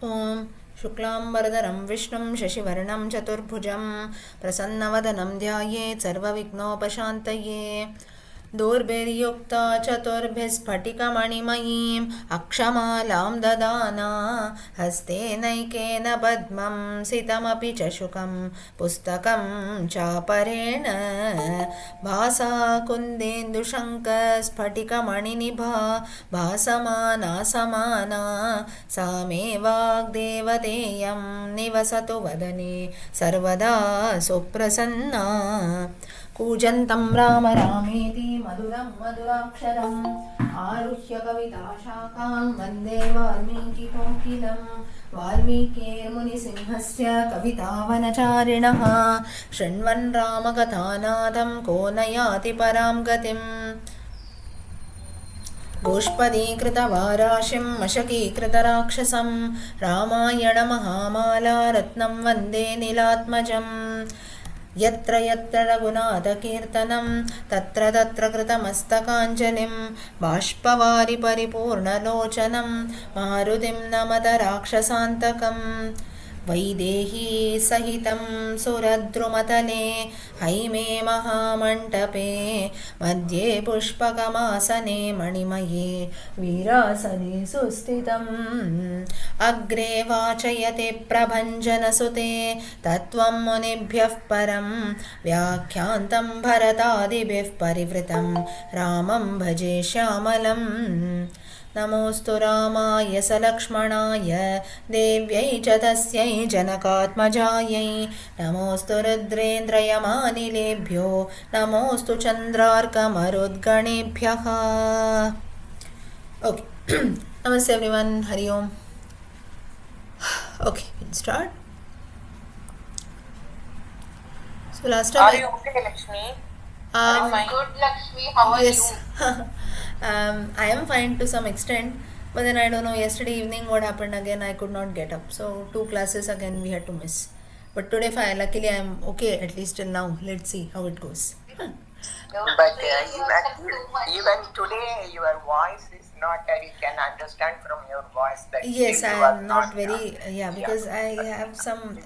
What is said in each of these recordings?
ॐ शुक्लाम्बरधरं विष्णुं शशिवर्णं चतुर्भुजं प्रसन्नवदनं ध्यायेत् सर्वविघ्नोपशान्तये दोर्भिर्युक्ता चतुर्भिस्फटिकमणिमयीम् अक्षमालां ददाना हस्तेनैकेन पद्मं सितमपि च शुकं पुस्तकं चापरेण भासा कुन्देन्दुशङ्खस्फटिकमणिनिभा भासमाना समाना सा मे वाग्देवतेयं निवसतु वदने सर्वदा सुप्रसन्ना कूजन्तं राम रामेति मधुरं मधुराक्षरम् आरुह्य कविताशाखां वन्दे वाल्मीकिकोकिलं वाल्मीकिर्मुनिसिंहस्य कवितावनचारिणः शृण्वन् रामकथानादं को न याति परां गतिम् गोष्पदीकृतवाराशिं मशकीकृतराक्षसं रामायणमहामाला रत्नं वन्दे नीलात्मजम् यत्र यत्र रघुनाथकीर्तनं तत्र तत्र कृतमस्तकाञ्जलिं बाष्पवारि परिपूर्णलोचनं मारुतिं नमत राक्षसान्तकम् वैदेही सहितं सुरद्रुमतले हैमे महामण्टपे मध्ये पुष्पकमासने मणिमये वीरासने सुस्थितम् अग्रे वाचयते प्रभञ्जनसुते तत्त्वं मुनिभ्यः परं व्याख्यान्तं भरतादिभिः परिवृतं रामं भजे श्यामलम् नमोऽस्तु रामाय सलक्ष्मणाय देव्यै च तस्यै जनकात्मजायै नमोऽस्तु रुद्रेन्द्रयमानिलेभ्यो नमोऽस्तु चन्द्रार्कमरुद्गणेभ्यः. Okay. Namaste everyone. Hari Om. Okay, we'll start. So last time Are you okay, Lakshmi? I'm fine. Good, Lakshmi. How are yes. you? I am fine to some extent, but then I don't know, yesterday evening what happened again, I could not get up. So 2 classes again we had to miss. But today fine, luckily I am okay at least till now. Let's see how it goes. But even today your voice is not, we can understand from your voice that Yes, still I you are am not very, because I have some,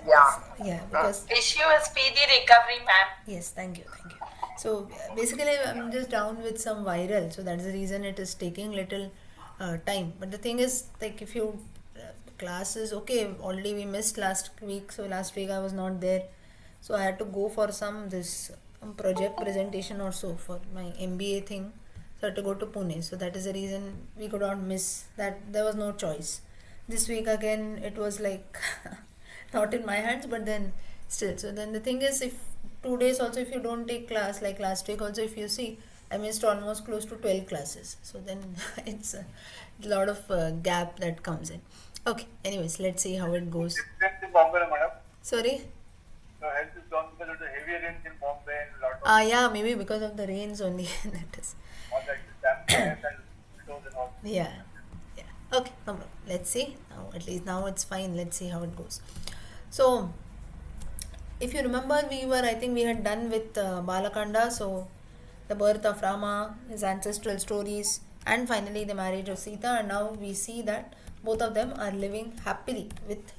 because Wish you a speedy recovery, ma'am. yes, thank you. So basically I'm just down with some viral, so that's the reason it is taking little time. But the thing is, like, if you class is okay, already we missed last week, so last week I was not there, so I had to go for some this project presentation or so for my MBA thing, so I had to go to Pune, so that is the reason we could not miss that. There was no choice. This week again it was like not in my hands, but then still. So then the thing is, if 2 days also if you don't take class, like last week also, if you see, I missed almost close to 12 classes, so then it's a lot of gap that comes in. Okay, anyways, let's see how it goes. In Bombay, madam. Sorry. The health is down because of the heavy rains in Bombay and lot of Yeah, maybe because of the rains only. That is. all that damp and windows and all. Yeah. Okay, no problem. Let's see. Now, at least now it's fine. Let's see how it goes. So, if you remember, I think we had done with Balakanda, so the birth of Rama, his ancestral stories, and finally the marriage of Sita, and now we see that both of them are living happily with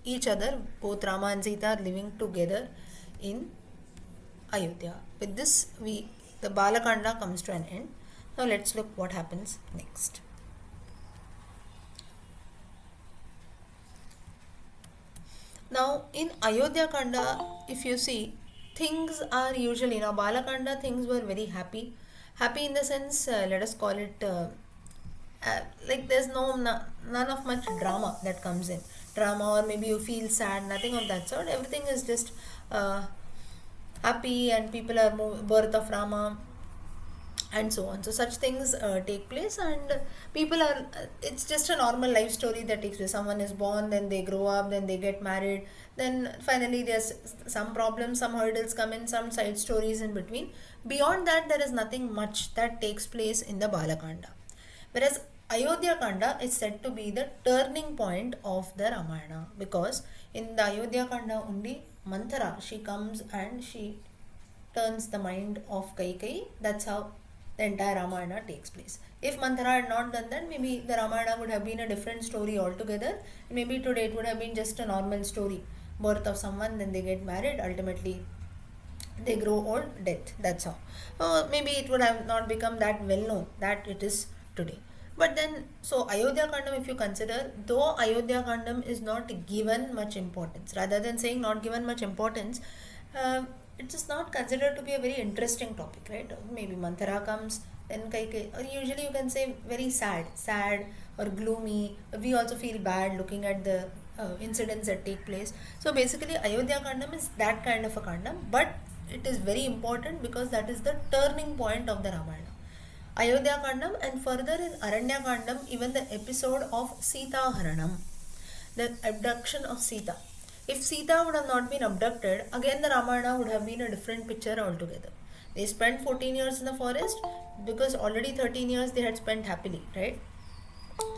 each other. Both Rama and Sita are living together in Ayodhya. With this, the Balakanda comes to an end. Now let's look what happens next. Now in Ayodhya Kanda, if you see, things are usually, now Balakanda, things were very happy in the sense, let us call it like there's none of much drama that comes in, or maybe you feel sad, nothing of that sort. Everything is just happy, and people are birth of Rama and so on. So such things take place, and people are, it's just a normal life story that takes place. Someone is born, then they grow up, then they get married, then finally there's some problems, some hurdles come in, some side stories in between. Beyond that, there is nothing much that takes place in the Balakanda. Whereas Ayodhya Kanda is said to be the turning point of the Ramayana, because in the Ayodhya Kanda only Manthara, she comes and she turns the mind of Kaikai. That's how the entire Ramayana takes place. If Manthara had not done that, maybe the Ramayana would have been a different story altogether. Maybe today it would have been just a normal story. Birth of someone, then they get married, ultimately they grow old, death, that's all. Maybe it would have not become that well known that it is today. But then, so Ayodhya Kandam, if you consider, though Ayodhya Kandam is not given much importance, rather than saying not given much importance, it is not considered to be a very interesting topic, right? Maybe Manthara comes, then or usually you can say very sad or gloomy. We also feel bad looking at the incidents that take place. So basically Ayodhya Kandam is that kind of a Kandam, but it is very important because that is the turning point of the Ramayana. Ayodhya Kandam, and further in Aranya Kandam, even the episode of Sita Haranam, the abduction of Sita. If Sita would have not been abducted, again the Ramayana would have been a different picture altogether. They spent 14 years in the forest because already 13 years they had spent happily, right?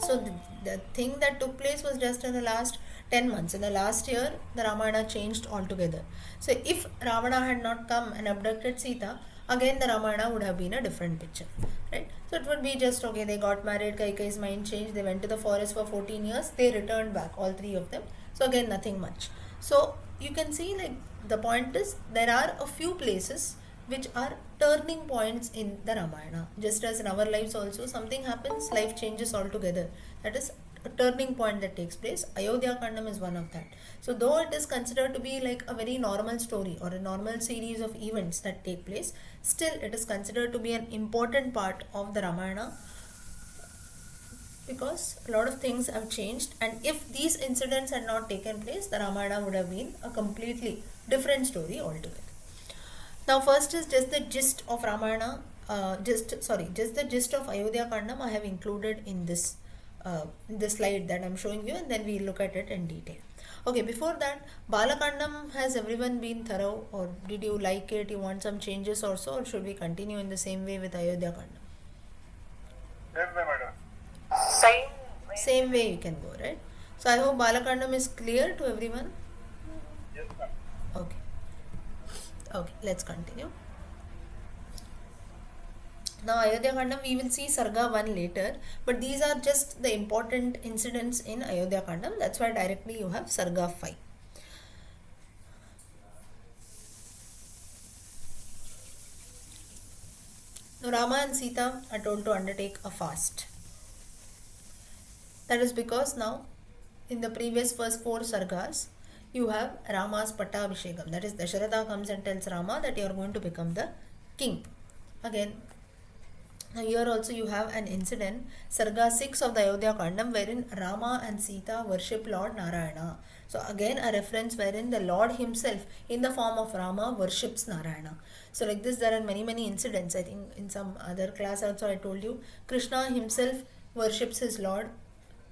So the thing that took place was just in the last 10 months. In the last year, the Ramayana changed altogether. So if Ravana had not come and abducted Sita, again the Ramayana would have been a different picture, right? So it would be just, okay, they got married, Kaikai's mind changed, they went to the forest for 14 years, they returned back, all three of them. So again, nothing much. So you can see, like, the point is, there are a few places which are turning points in the Ramayana. Just as in our lives also, something happens, life changes altogether. That is a turning point that takes place. Ayodhya Kandam is one of that. So though it is considered to be like a very normal story or a normal series of events that take place, still it is considered to be an important part of the Ramayana, because a lot of things have changed, and if these incidents had not taken place, the Ramayana would have been a completely different story altogether. Now first is just the gist of Ramayana, just the gist of Ayodhya Kandam I have included in this slide that I am showing you, and then we look at it in detail. Okay, before that, Balakandam, has everyone been thorough, or did you like it, you want some changes also, or should we continue in the same way with Ayodhya Kandam? Same way, madam. Same. Same way you can go, right? So I hope Balakandam is clear to everyone. Yes, ma'am. Okay, let's continue. Now Ayodhya Kandam, we will see Sarga 1 later, but these are just the important incidents in Ayodhya Kandam. That's why directly you have Sarga 5. Now Rama and Sita are told to undertake a fast. That is because now in the previous first 4 Sargas, you have Rama's Pattabhishekam. That is, Dasharatha comes and tells Rama that you are going to become the king. Again, now here also you have an incident, Sarga 6 of the Ayodhya Kandam, wherein Rama and Sita worship Lord Narayana. So again a reference wherein the Lord himself in the form of Rama worships Narayana. So like this there are many incidents. I think in some other class also I told you, Krishna himself worships his Lord,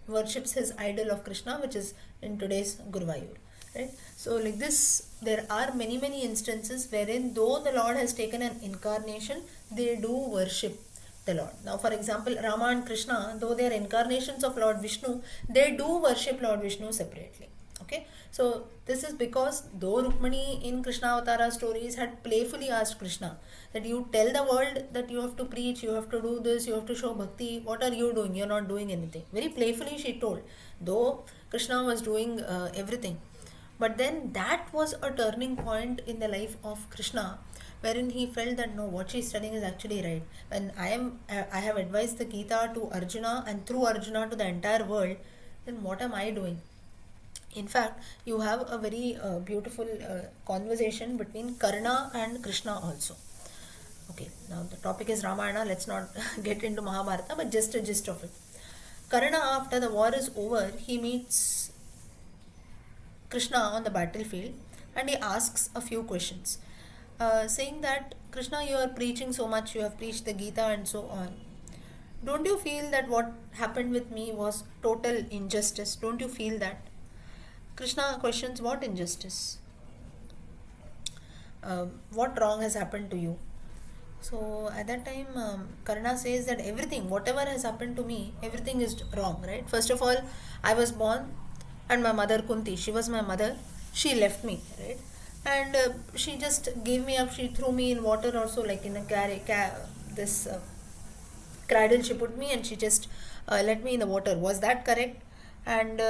worships his idol of Krishna, which is in today's Guruvayur. Right? So like this, there are many instances wherein though the Lord has taken an incarnation, they do worship the Lord. Now for example, Rama and Krishna, though they are incarnations of Lord Vishnu, they do worship Lord Vishnu separately. Okay, so this is because though Rukmani in Krishna Avatara stories had playfully asked Krishna that you tell the world that you have to preach, you have to do this, you have to show bhakti, what are you doing? You are not doing anything. Very playfully she told, though Krishna was doing everything. But then that was a turning point in the life of Krishna, wherein he felt that no, what she is studying is actually right. When I have advised the Gita to Arjuna, and through Arjuna to the entire world, then what am I doing? In fact, you have a very beautiful conversation between Karna and Krishna also. Okay, now the topic is Ramayana, let's not get into Mahabharata, but just a gist of it. Karna, after the war is over, he meets Krishna on the battlefield and he asks a few questions, saying that, Krishna, you are preaching so much, you have preached the Gita and so on. Don't you feel that what happened with me was total injustice? Don't you feel that? Krishna questions, what injustice? What wrong has happened to you? So at that time, Karna says that everything, whatever has happened to me, everything is wrong, right? First of all, I was born and my mother Kunti, she was my mother, she left me, right? And she just gave me up, she threw me in water also, like in a cradle she put me and she just let me in the water. Was that correct? And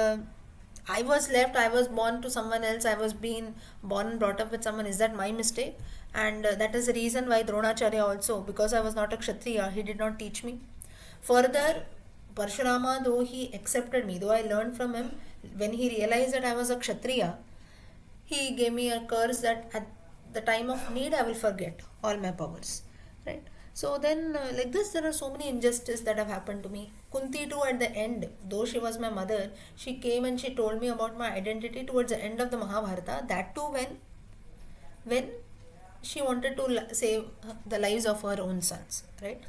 I was left, I was born to someone else, I was being born and brought up with someone. Is that my mistake? And that is the reason why Dronacharya also, because I was not a Kshatriya, he did not teach me. Further, Parshurama, though he accepted me, though I learned from him, when he realized that I was a Kshatriya, he gave me a curse that at the time of need I will forget all my powers. Right? So then, like this, there are so many injustices that have happened to me. Kunti too, at the end, though she was my mother, she came and she told me about my identity towards the end of the Mahabharata. That too, when she wanted to save the lives of her own sons, right?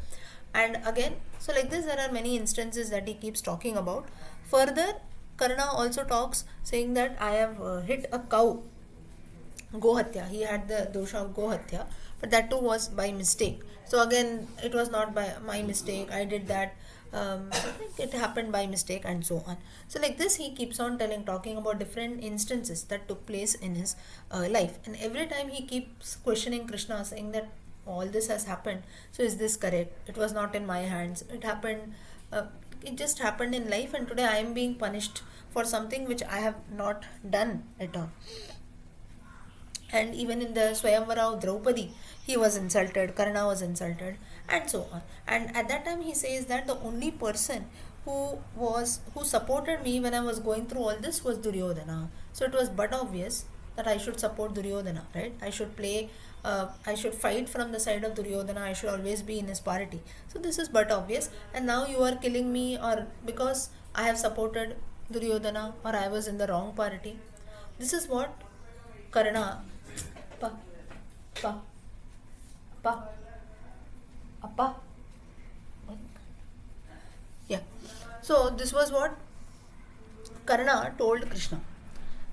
And again, so like this, there are many instances that he keeps talking about. Further, Karna also talks saying that I have hit a cow, Gohatya. He had the dosha of Gohatya, but that too was by mistake. So again, it was not by my mistake. I did that. It happened by mistake, and so on. So like this, he keeps on talking about different instances that took place in his life, and every time he keeps questioning Krishna, saying that all this has happened. So is this correct? It was not in my hands. It happened. It just happened in life, and today I am being punished for something which I have not done at all. And even in the Swayamvara of Draupadi, he was insulted, Karna was insulted, and so on. And at that time, he says that the only person who supported me when I was going through all this was Duryodhana. So it was but obvious that I should support Duryodhana, right? I should fight from the side of Duryodhana. I should always be in his party. So this is but obvious. And now you are killing me, or because I have supported Duryodhana, or I was in the wrong party. This is what Karna, pa, pa, pa, appa. Yeah. So this was what Karna told Krishna.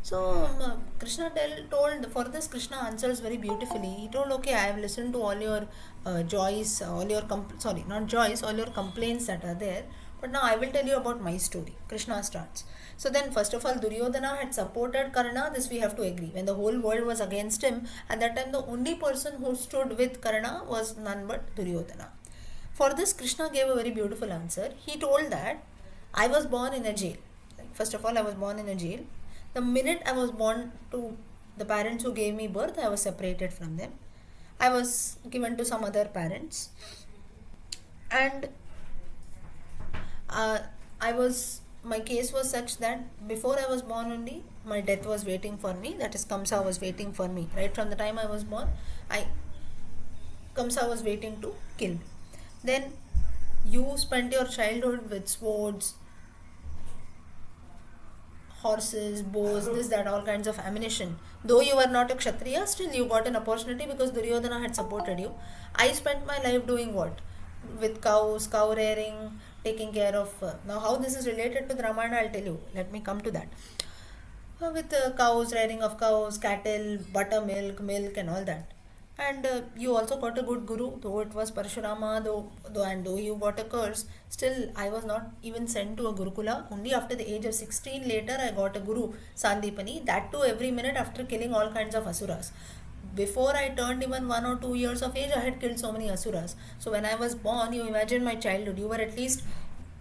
So Krishna told for this, Krishna answers very beautifully. He told, okay, I have listened to all your joys, all your sorry, not joys, all your complaints that are there. But now I will tell you about my story. Krishna starts. So then, first of all, Duryodhana had supported Karna. This we have to agree. When the whole world was against him, at that time the only person who stood with Karna was none but Duryodhana. For this, Krishna gave a very beautiful answer. He told that I was born in a jail. First of all, I was born in a jail. The minute I was born to the parents who gave me birth, I was separated from them. I was given to some other parents. And my case was such that before I was born only, my death was waiting for me. That is, Kamsa was waiting for me. Right from the time I was born, Kamsa was waiting to kill me. Then you spent your childhood with swords, horses, bows, this, that, all kinds of ammunition. Though you were not a Kshatriya, still you got an opportunity because Duryodhana had supported you. I spent my life doing what? With cows, cow rearing, taking care of. Now, how this is related to the Ramayana, I'll tell you. Let me come to that. With cows, rearing of cows, cattle, buttermilk, milk, and all that. And you also got a good guru, though it was Parshurama, though you got a curse. Still, I was not even sent to a Gurukula. Only after the age of 16 later, I got a guru, Sandipani. That too, every minute after killing all kinds of asuras. Before I turned even 1 or 2 years of age, I had killed so many asuras. So when I was born, you imagine my childhood. You were at least,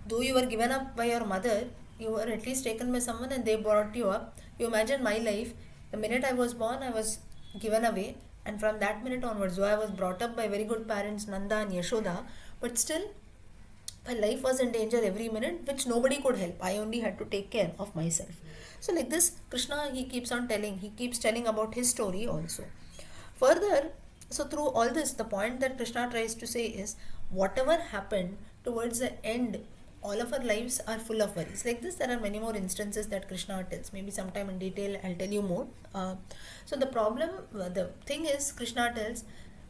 though you were given up by your mother, you were at least taken by someone and they brought you up. You imagine my life. The minute I was born, I was given away. And from that minute onwards, though I was brought up by very good parents, Nanda and Yashoda, but still, my life was in danger every minute, which nobody could help. I only had to take care of myself. So like this, Krishna, he keeps telling about his story also. Further, so through all this, the point that Krishna tries to say is, whatever happened towards the end, all of our lives are full of worries. Like this, there are many more instances that Krishna tells. Maybe sometime in detail, I'll tell you more. So the thing is, Krishna tells,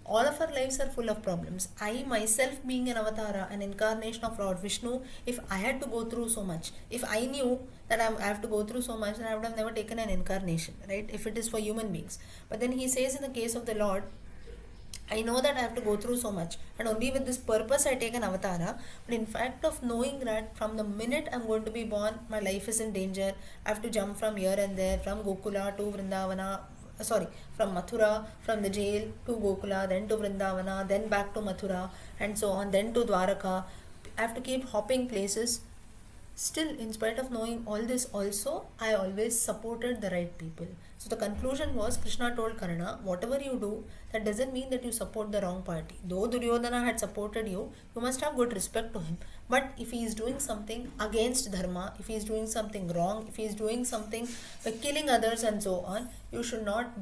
all of our lives are full of problems. I myself, being an avatara, an incarnation of Lord Vishnu, if I had to go through so much, if I knew that I have to go through so much, then I would have never taken an incarnation, right? If it is for human beings. But then he says in the case of the Lord, I know that I have to go through so much, and only with this purpose I take an avatara. But in fact of knowing that from the minute I'm going to be born, my life is in danger. I have to jump from here and there, from Gokula to Vrindavana, from Mathura, from the jail to Gokula, then to Vrindavana, then back to Mathura, and so on, then to Dwaraka. I have to keep hopping places. Still, in spite of knowing all this, also, I always supported the right people. So, the conclusion was Krishna told Karna, whatever you do, that doesn't mean that you support the wrong party. Though Duryodhana had supported you, you must have good respect to him. But if he is doing something against Dharma, if he is doing something wrong, if he is doing something by killing others and so on, you should not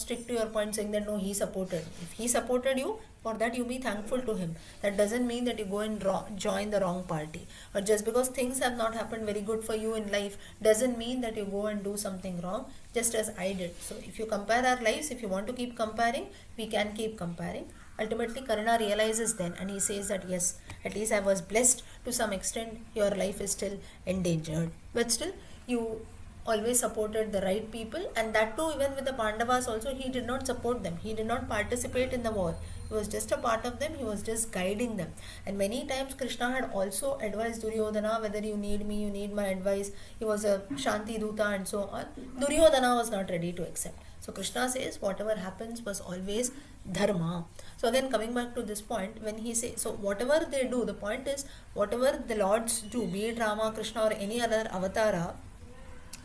stick to your point saying that no, he supported. If he supported you, for that you be thankful to him. That doesn't mean that you go and join the wrong party. Or just because things have not happened very good for you in life doesn't mean that you go and do something wrong, just as I did. So if you compare our lives, if you want to keep comparing, we can keep comparing. Ultimately, Karna realizes then and he says that yes, at least I was blessed to some extent, your life is still endangered. But still, you always supported the right people, and that too, even with the Pandavas also, he did not support them, he did not participate in the war, he was just a part of them, he was just guiding them. And many times Krishna had also advised Duryodhana, whether you need me, you need my advice. He was a Shanti Duta and so on. Duryodhana was not ready to accept. So Krishna says whatever happens was always dharma. So again, coming back to this point, when he says, so whatever they do, the point is whatever the lords do, be it Rama, Krishna or any other avatara,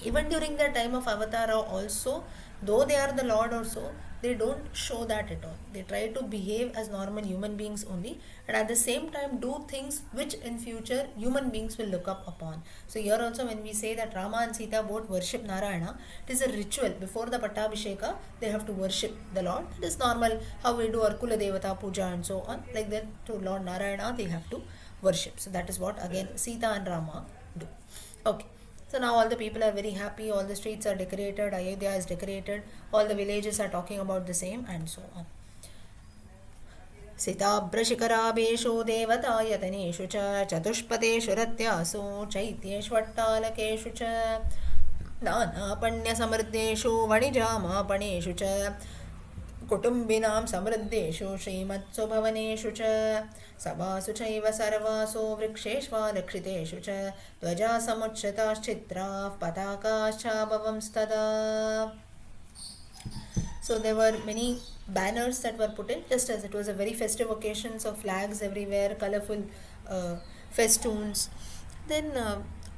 even during the time of avatara also, though they are the lord also, they don't show that at all. They try to behave as normal human beings only, and at the same time do things which in future human beings will look up upon. So here also, when we say that Rama and Sita both worship Narayana, it is a ritual. Before the Pattabhisheka, they have to worship the Lord. It is normal how we do our Kula Devata Puja and so on. Like that, to Lord Narayana they have to worship. So that is what again Sita and Rama do. Okay. So now all the people are very happy, all the streets are decorated, Ayodhya is decorated, all the villages are talking about the same and so on. सिताभ्रशिखराभेषो देवतायतनेषु च चतुष्पदेषु रत्यासु चैत्येष्वट्टालकेषु च नानापण्यसमृद्धेषु वणिजामापणेषु च कुटुम्बिनां समृद्धेषु श्रीमत्सु भवनेषु च सभासु चैव सर्वासु वृक्षेष्वालक्षितेषु च ध्वजासमुच्छ्रिताश्चित्राः पताकाश्चाभवंस्तदा. So there were many banners that were put in, just as it was a very festive occasion, so flags everywhere, colorful festoons. Then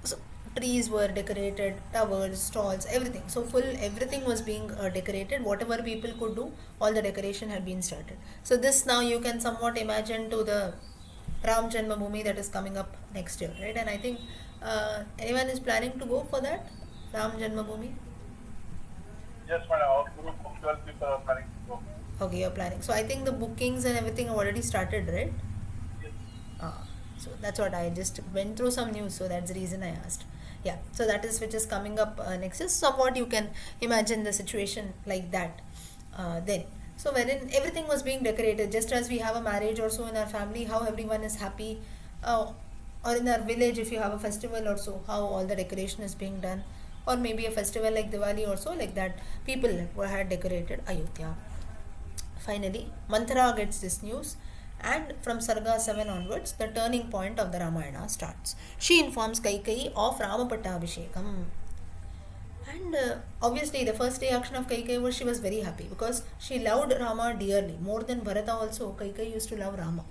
so trees were decorated, towers, stalls, everything. So everything was being decorated. Whatever people could do, all the decoration had been started. So this now you can somewhat imagine to the Ram Janmabhoomi that is coming up next year, right? And I think anyone is planning to go for that Ram Janmabhoomi? Yes, madam. Our group of 12 people are planning to go. Okay, you're planning. So I think the bookings and everything have already started, right? Yes. So that's what I just went through some news, so that's the reason I asked. Yeah, so that is which is coming up next. Is somewhat you can imagine the situation like that. Then, so wherein everything was being decorated, just as we have a marriage or so in our family, how everyone is happy, or in our village if you have a festival or so, how all the decoration is being done, or maybe a festival like Diwali or so, like that, people had decorated Ayodhya. Finally, Manthara gets this news, and from Sarga 7 onwards, the turning point of the Ramayana starts. She informs Kaikeyi of Rama Pattabhishekam. And obviously, the first reaction of Kaikeyi was she was very happy because she loved Rama dearly. More than Bharata also, Kaikeyi used to love Rama.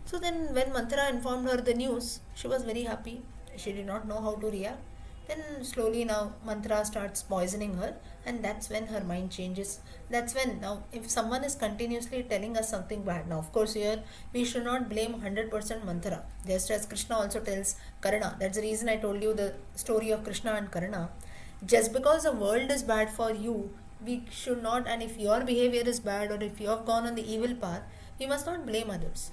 So then when Manthara informed her the news, she was very happy. She did not know how to react. Then slowly now Manthara starts poisoning her, and that's when her mind changes. That's when now if someone is continuously telling us something bad, now of course here we should not blame 100% Manthara. Just as Krishna also tells Karna. That's the reason I told you the story of Krishna and Karna. Just because the world is bad for you, we should not, and if your behavior is bad or if you have gone on the evil path, we must not blame others.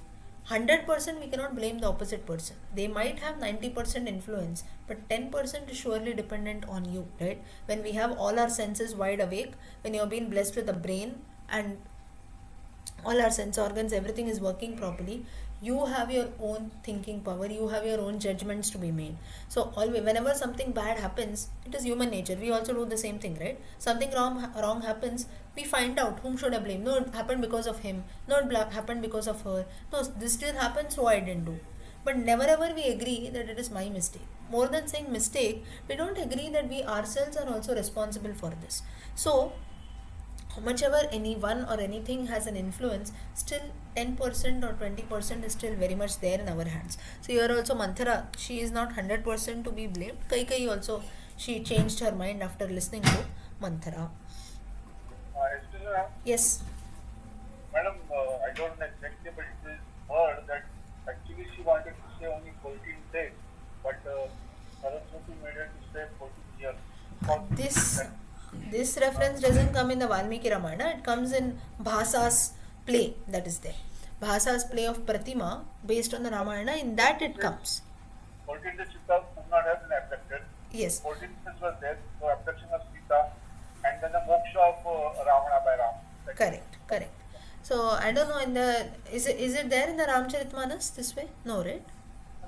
100% we cannot blame the opposite person. They might have 90% influence, but 10% is surely dependent on you, right? When we have all our senses wide awake, when you have been blessed with a brain and all our sense organs, everything is working properly, you have your own thinking power, you have your own judgments to be made. So always, whenever something bad happens, it is human nature. We also do the same thing, right? Something wrong happens, we find out whom should I blame. No, it happened because of him. No, it happened because of her. No, this didn't happen, so I didn't do. But never ever we agree that it is my mistake. More than saying mistake, we don't agree that we ourselves are also responsible for this. So much ever anyone or anything has an influence, still 10% or 20% is still very much there in our hands. So here also Manthara, she is not 100% to be blamed. Kaikai also, she changed her mind after listening to Manthara. Excuse me, ma'am. Yes. Madam, I don't know exactly, but it is heard that actually she wanted to say only 14 days, but Saraswati made her to say 14 years. This this reference doesn't come in the Valmiki Ramayana. It comes in Bhasa's play that is there. Bhasa's play of Pratima based on the Ramayana. In that it comes. 14 days Sita could not have been abducted. Yes. 14 days was there, so abduction of Sita, and then the moksha of Ravana by Ram. Correct. Correct. So I don't know in the is it there in the Ramcharitmanas this way? No, right?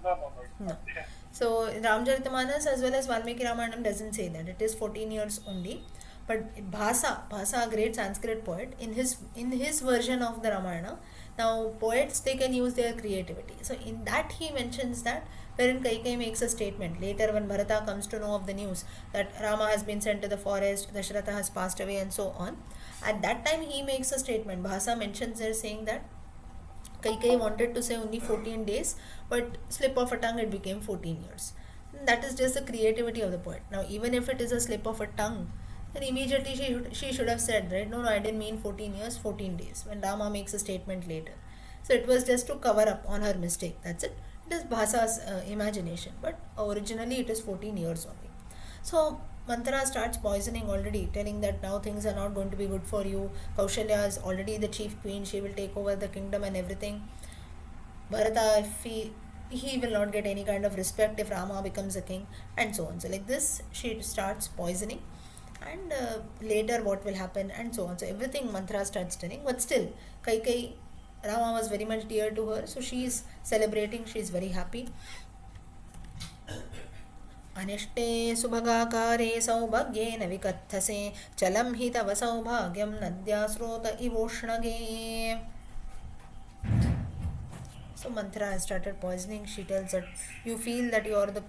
No, no, no. It's No. not there. So Ramcharitmanas as well as Valmiki Ramayanam doesn't say that. It is 14 years only. But Bhasa, a great Sanskrit poet, in his version of the Ramayana, now poets they can use their creativity. So in that he mentions that wherein Kaikai makes a statement. Later when Bharata comes to know of the news that Rama has been sent to the forest, Dasharatha has passed away and so on. At that time he makes a statement. Bhasa mentions there saying that Kaikai wanted to say only 14 days, but slip of a tongue it became 14 years. That is just the creativity of the poet. Now, even if it is a slip of a tongue, then immediately she should have said, right, no, I didn't mean 14 years, 14 days, when Rama makes a statement later. So it was just to cover up on her mistake. That's it. It is Bhasa's imagination, but originally it is 14 years only. So Manthara starts poisoning already, telling that now things are not going to be good for you. Kaushalya is already the chief queen, she will take over the kingdom and everything. Bharata, if he will not get any kind of respect if Rama becomes a king, and so on. So like this, she starts poisoning, and later what will happen, and so on. So everything Manthara starts telling, but still, Kaikai, Rama was very much dear to her, so she is celebrating. She is very happy. अनिष्टे सुभगाकारे सौभाग्येन विकत्थसे चलं हि तव सौभाग्यं नद्यास्रोत इवोष्णगे. So Manthara has started poisoning. She tells that you feel that you are the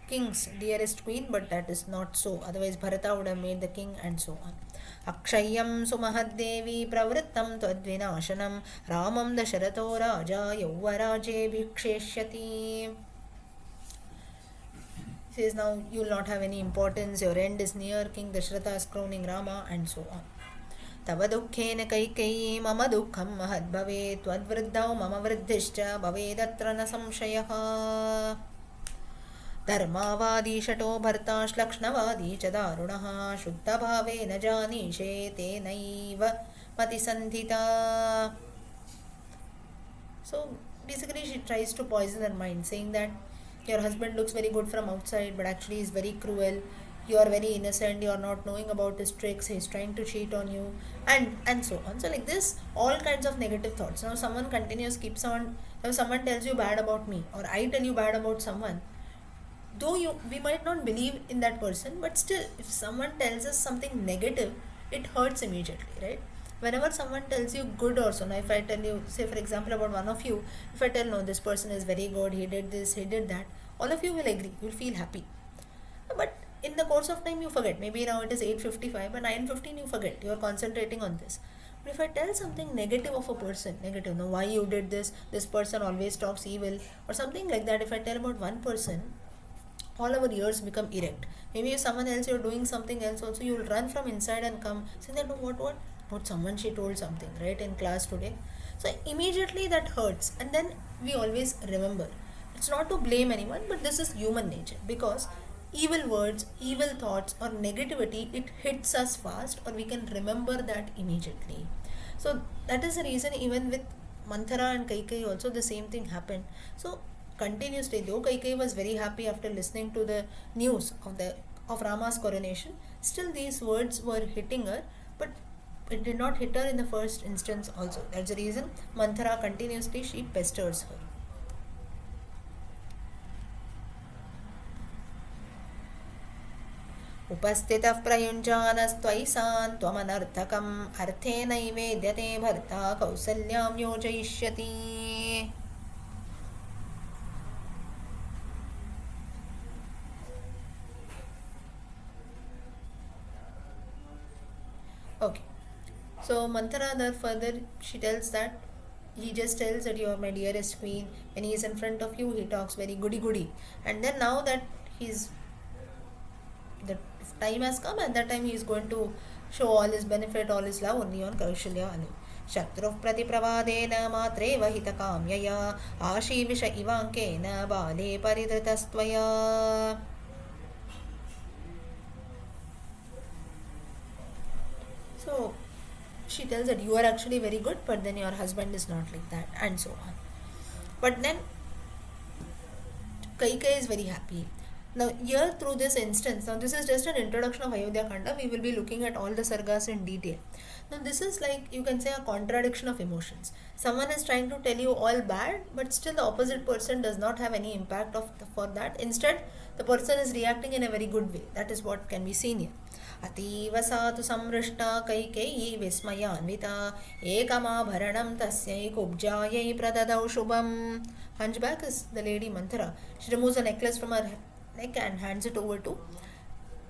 king's dearest queen, but that is not so. Otherwise Bharata would have made the king, and so on. अक्षय्यं सुमहद्देवी प्रवृत्तं त्वद्विनाशनं रामं दशरथो राजा यौवराजे भिक्षेष्यति. Says now you will not have any importance, your end is near, King Dasharatha is crowning Rama, and so on. तव दुःखेन कैकेयी मम दुःखं महद्भवेत् त्वद्वृद्धौ मम वृद्धिश्च भवेदत्र न संशयः. धर्मावादी शटो भर्ता श्लक्ष्णवादी च दारुणः शुद्धभावे न जानीषे तेनैव मतिसन्धिता. So basically she tries to poison her mind, saying that your husband looks very good from outside but actually is very cruel, you are very innocent, you are not knowing about his tricks, he is trying to cheat on you, and so on. So like this, all kinds of negative thoughts. Now someone keeps on, if someone tells you bad about me or I tell you bad about someone, though we might not believe in that person, but still if someone tells us something negative, it hurts immediately, right? Whenever someone tells you good also, now if I tell you, say for example about one of you, if I tell no, this person is very good, he did this, he did that, all of you will agree, you will feel happy. But in the course of time you forget. Maybe now it is 8:55, but 9:15 you forget, you are concentrating on this. But if I tell something negative of a person, negative, no, why you did this person always talks evil, or something like that, if I tell about one person, all our ears become erect. Maybe if someone else you're doing something else also, you will run from inside and come saying that, no, what about someone, she told something right in class today. So immediately that hurts, and then we always remember. It's not to blame anyone, but this is human nature, because evil words, evil thoughts or negativity, it hits us fast, or we can remember that immediately. So that is the reason even with Manthara and Kaikai also the same thing happened. So continuously, though Kaikai was very happy after listening to the news of Rama's coronation, still these words were hitting her, but it did not hit her in the first instance also. That's the reason Manthara continuously she pesters her. उपस्थितः प्रयुञ्जानस्त्वयिसान् त्वमनर्थकम् अर्थे नैवेद्यते भर्ता कौसल्यां योजयिष्यति. Okay. So Manthara there further she tells that he just tells that you are my dearest queen. When he is in front of you, he talks very goody goody. And then now that he's the time has come, and that time he is going to show all his benefit, all his love only on Kaushalya Anu. शत्रुः प्रतिप्रवादेन मात्रेव हितकाम्यया आशीविष इवाङ्केन बाले परिधृतस्त्वया. So she tells that you are actually very good, but then your husband is not like that, and so on. But then Kaikeyi is very happy. Now, here through this instance, now this is just an introduction of Ayodhya Kanda. We will be looking at all the sargas in detail. Now, this is like you can say a contradiction of emotions. Someone is trying to tell you all bad, but still the opposite person does not have any impact for that. Instead, the person is reacting in a very good way. That is what can be seen here. अतीव सा तु संहृष्टा कैकेयी विस्मयान्विता एकमाभरणं तस्यै कुब्जायै प्रददौ शुभम्. Hunchback is the lady Manthara. She removes a necklace from her neck and hands it over to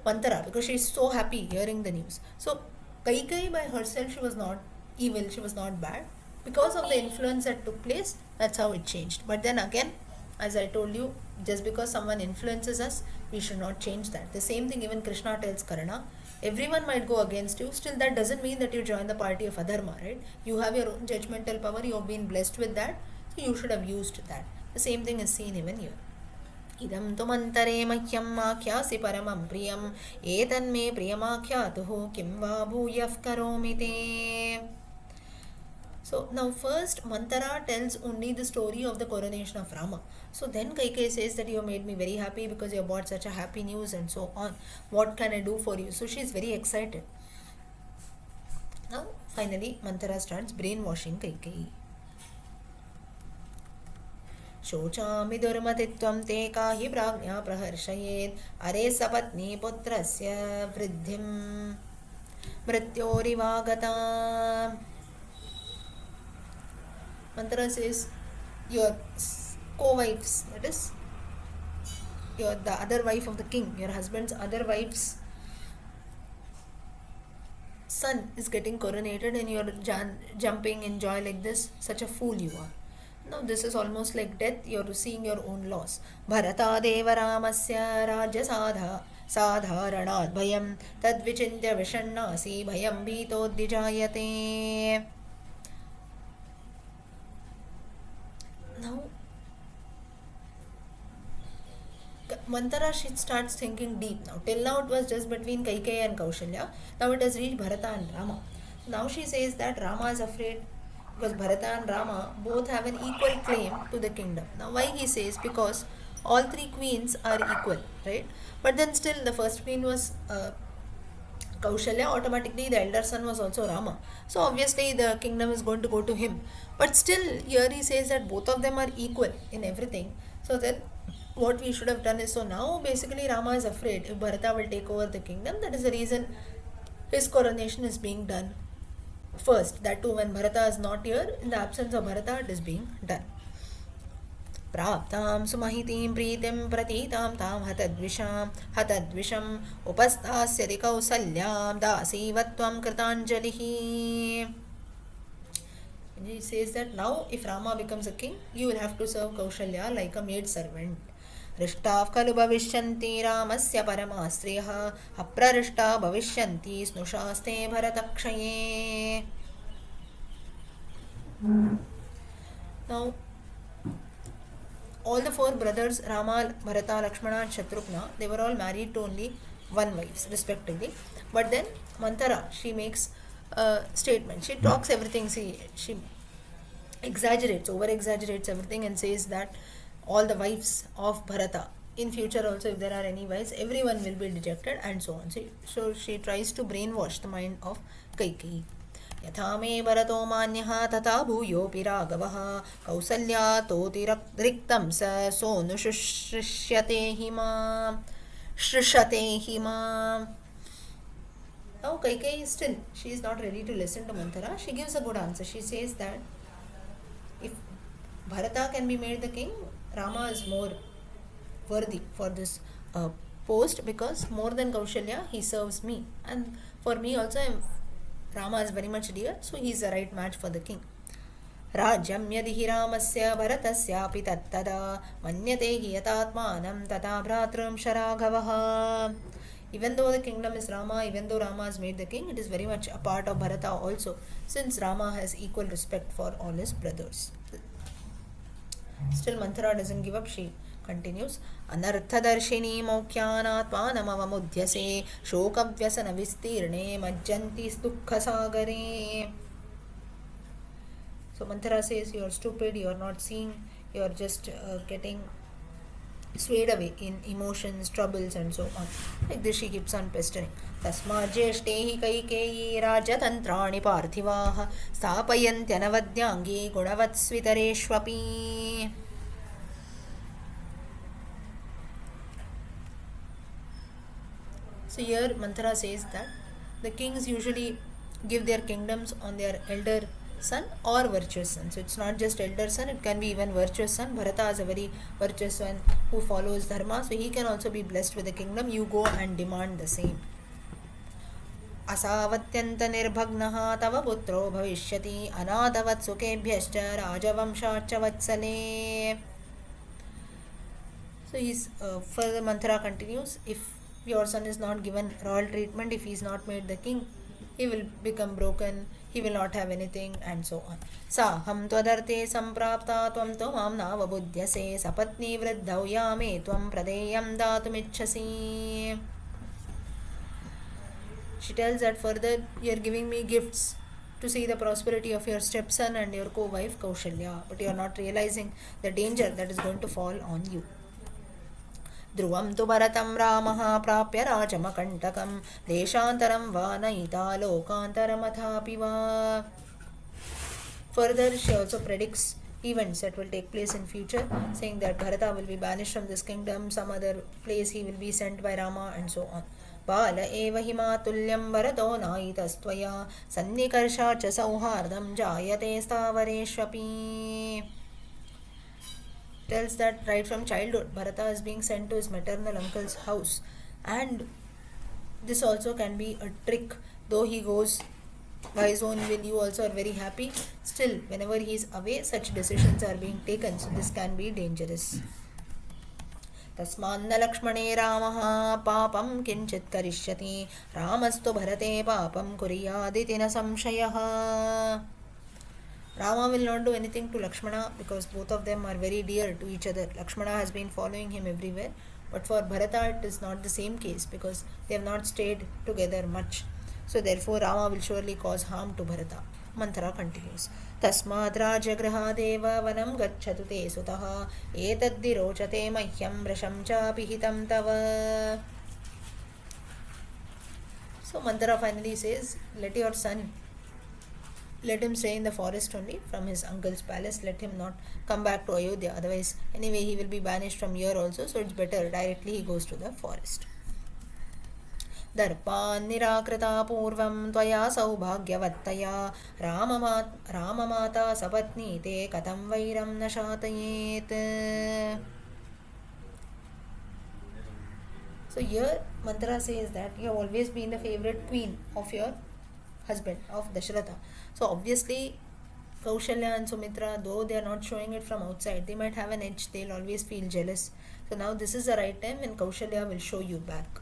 Manthara because she is so happy hearing the news. So Kaikeyi by herself, she was not evil, she was not bad. Because of the influence that took place, that's how it changed. But then again, as I told you, just because someone influences us, we should not change that. The same thing even Krishna tells Karna. Everyone might go against you, still that doesn't mean that you join the party of adharma, right? You have your own judgmental power, you have been blessed with that, so you should have used that. The same thing is seen even here. इदं तु मन्तरे मह्यम् आख्यासि परमं प्रियम् एतन्मे प्रियमाख्यातुः किं वा भूयः करोमि ते. So now first Manthara tells only the story of the coronation of Rama. So then Kaikeyi says that you have made me very happy because you have brought such a happy news and so on. What can I do for you? So she is very excited. Now finally Manthara starts brainwashing Kaikeyi. शोचामि दुर्मतित्वं ते काहि प्राज्ञा प्रहर्षयेत् अरे सपत्नी पुत्रस्य वृद्धिं मृत्योरिवागता. Manthara says your co-wives, that is the other wife of the king, your husband's other wife's son is getting coronated and you are jumping in joy like this. Such a fool you are. Now this is almost like death. You are seeing your own loss. Bharata deva ramasya rajya sadharanad bhayam tadvichintya vishannasi bhayam bhitodvijayate. Now Manthara, she starts thinking deep now. Till now it was just between Kaikeyi and Kaushalya. Now it has reached Bharata and Rama. Now she says that Rama is afraid because Bharata and Rama both have an equal claim to the kingdom. Now why he says? Because all three queens are equal, right? But then still the first queen was Kaushalya, automatically the elder son was also Rama. So obviously the kingdom is going to go to him. But still here he says that both of them are equal in everything. So then what we should have done is, so now basically Rama is afraid if Bharata will take over the kingdom. That is the reason his coronation is being done first. That too when Bharata is not here, in the absence of Bharata it is being done. प्राप्तां सुमहितीं प्रीतिं प्रतीतां तां हतद्विषम् उपस्थास्यति कौसल्यां दासीवत्वं कृताञ्जलिः. He says that now if Rama becomes a king, you will have to serve Kaushalya like a maid servant. हृष्टाः खलु भविष्यन्ति रामस्य परमा स्त्रियः अप्रहृष्टा भविष्यन्ति स्नुषास्ते भरतक्षये. Now all the four brothers Rama, Bharata, Lakshmana and Shatrughna, they were all married to only one wife respectively. But then Manthara, she makes a statement. She talks everything. She exaggerates, over exaggerates everything and says that all the wives of Bharata, in future also if there are any wives, everyone will be dejected and so on. So she tries to brainwash the mind of Kaikeyi. यथा मे भरतो मान्यः तथा भूयोऽपि राघवः कौसल्यातोऽतिरिक्तं स सोऽनुशुश्रिष्यते हि माम् श्रुष्यते हि माम्. Now Kaikeyi still, she is not ready to listen to Manthara. She gives a good answer. She says that if Bharata can be made the king, Rama is more worthy for this post because more than Kaushalya, he serves me. And for me also, Rama is very much dear, so he is the right match for the king. राज्यं यदि हि रामस्य भरतस्यापि तत्तदा मन्यते हि यतात्मानं तथा भ्रातृंश राघवः. Even though the kingdom is Rama, even though Rama has made the king, it is very much a part of Bharata also, since Rama has equal respect for all his brothers. Still Manthara doesn't give up. She continues. अनर्थदर्शिनी मौख्यानात्मानमवमुध्यसे शोकव्यसनविस्तीर्णे मज्जन्ति दुःखसागरे. So Manthara says, you are stupid, you are not seeing, you are just getting swayed away in emotions, troubles and so on. Like this she keeps on pestering. Tasma jeshte hi kaikeyi rajatantrani parthivaha sthapayantyanavadyangi gunavatsvitareshvapi. So here Manthara says that the kings usually give their kingdoms on their elder son or virtuous son. So it's not just elder son, it can be even virtuous son. Bharata is a very virtuous one who follows dharma, so he can also be blessed with the kingdom. You go and demand the same. असावत्यंत निर्भग्नः तव पुत्रो भविष्यति अनादवत् सुखेभ्यश्च राजवंशाच्च वत्सले. So he's further Manthara continues, if your son is not given royal treatment, if he is not made the king, he will become broken, he will not have anything and so on. Saham twadarte samprapta tvam to mam navabudyase sapatni vriddhau yame tvam pradeyam datumicchasi. She tells that further, you are giving me gifts to see the prosperity of your stepson and your co-wife Kaushalya, but you are not realizing the danger that is going to fall on you. ध्रुवं तु भरतं रामः प्राप्य राजमकण्टकं देशान्तरं वा नयिता लोकान्तरमथापि वा. Further, she also predicts events that will take place in future, saying that Bharata will be banished from this kingdom, some other place he will be sent by Rama and so on. बाल एव हि मातुल्यं भरतो नायितस्त्वया सन्निकर्षा च सौहार्दं जायते स्थावरेष्वपि. Tells that right from childhood Bharata is being sent to his maternal uncle's house, and this also can be a trick. Though he goes by his own will, you also are very happy, still whenever he is away such decisions are being taken, so this can be dangerous. तस्मान्न लक्ष्मणे रामः पापं किंचित् करिष्यति रामस्तु भरते पापं कुर्यादिति न संशयः. Rama will not do anything to Lakshmana because both of them are very dear to each other. Lakshmana has been following him everywhere, but for Bharata it is not the same case because they have not stayed together much. So therefore Rama will surely cause harm to Bharata. Manthara continues. Tasmad rajagrahadev vanam gacchatu te sutah etaddi rochate mahyam vrasham cha pihitam tava. So Manthara finally says, let your son, let him stay in the forest only from his uncle's palace. Let him not come back to Ayodhya. Otherwise, anyway, he will be banished from here also. So it's better directly he goes to the forest. दर्पान् निराकृता पूर्वं त्वया सौभाग्यवत्तया राममाता सपत्नी ते कथं वैरं न शातयेत्. So here Manthara says that you have always been the favorite queen of your husband, of Dasharatha. So obviously Kaushalya and Sumitra, though they are not showing it from outside, they might have an edge, they'll always feel jealous. So now this is the right time when Kaushalya will show you back.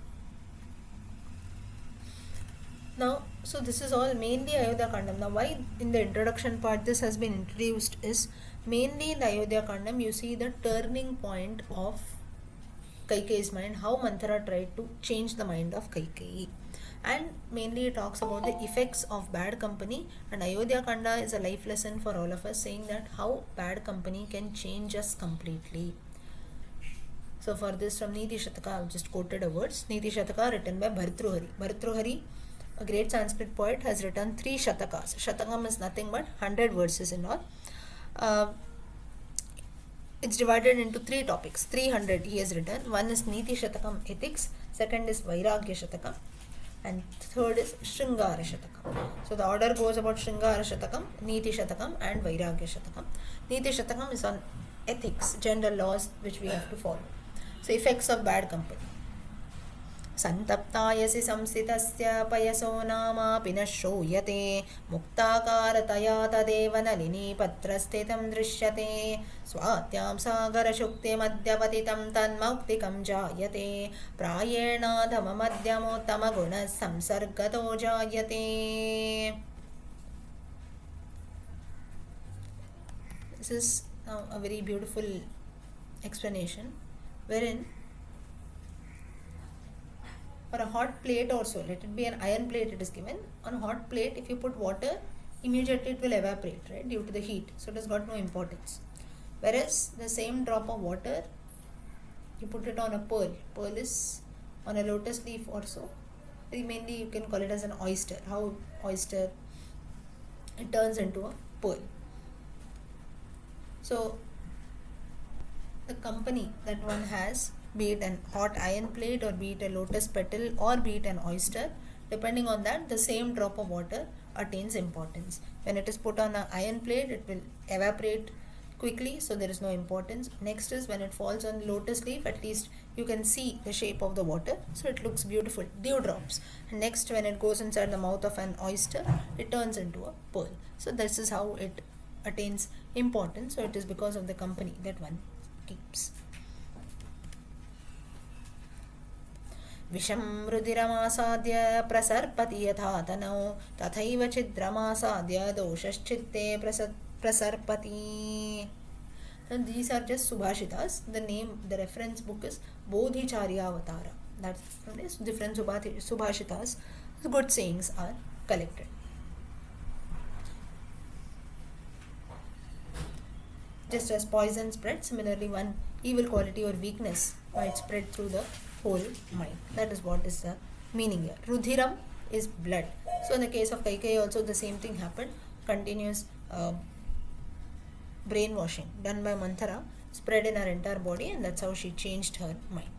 Now, so this is all mainly Ayodhya Kandam. Now why in the introduction part this has been introduced is mainly in the Ayodhya Kandam you see the turning point of Kaikeyi's mind, how Manthara tried to change the mind of Kaikeyi. And mainly it talks about the effects of bad company, and Ayodhya Kanda is a life lesson for all of us, saying that how bad company can change us completely. So for this from Niti Shataka, I have just quoted a words. Niti Shataka written by Bhartruhari. Bhartruhari, a great Sanskrit poet, has written 3 Shatakas. Shatakam is nothing but 100 verses in all. It's divided into 3 topics. 300 he has written. One is Niti Shatakam ethics, second is Vairagya Shatakam, and third is Shringara Shatakam. So the order goes about Shringara Shatakam, Niti Shatakam and Vairagya Shatakam. Niti Shatakam is on ethics, general laws which we have to follow. So effects of bad company. संतप्तायसि संस्थितस्य पयसो नामापि न श्रूयते मुक्ताकारतया तदेव नलिनीपत्रस्थितं दृश्यते स्वात्यां सागरशुक्तिमद्यपतितं तन्मौक्तिकं जायते प्रायेणाधममध्यमोत्तमगुणः संसर्गतो जायते. This is a very beautiful explanation wherein for a hot plate also, let it be an iron plate it is given, on a hot plate if you put water, immediately it will evaporate, right, due to the heat, so it has got no importance. Whereas the same drop of water, you put it on a pearl is on a lotus leaf also, mainly you can call it as an oyster, how oyster it turns into a pearl. So the company that one has, be it an hot iron plate or be it a lotus petal or be it an oyster, depending on that the same drop of water attains importance. When it is put on an iron plate, it will evaporate quickly, so there is no importance. Next is when it falls on lotus leaf, at least you can see the shape of the water, so it looks beautiful, dewdrops. And next, when it goes inside the mouth of an oyster, it turns into a pearl. So this is how it attains importance. So it is because of the company that one keeps. विषं रुधिरमासाद्य प्रसर्पति यथा तनौ तथैव छिद्रमासाद्य दोषश्चित्ते प्रसर्पति. And these are just subhashitas. The name, the reference book is Bodhicharyavatara. That's from this different subhashitas. Good sayings are collected. Just as poison spread, similarly one evil quality or weakness might spread through the whole mind. That is what is the meaning here. Rudhiram is blood. So in the case of Kaikeyi also the same thing happened. Continuous brainwashing done by Manthara spread in her entire body, and that's how she changed her mind.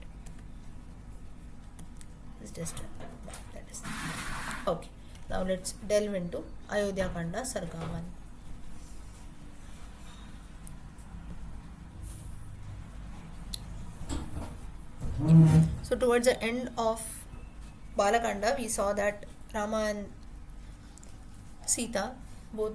It's just that is okay. Now let's delve into Ayodhya Kanda Sarga 1. So towards the end of Balakanda, we saw that Rama and Sita both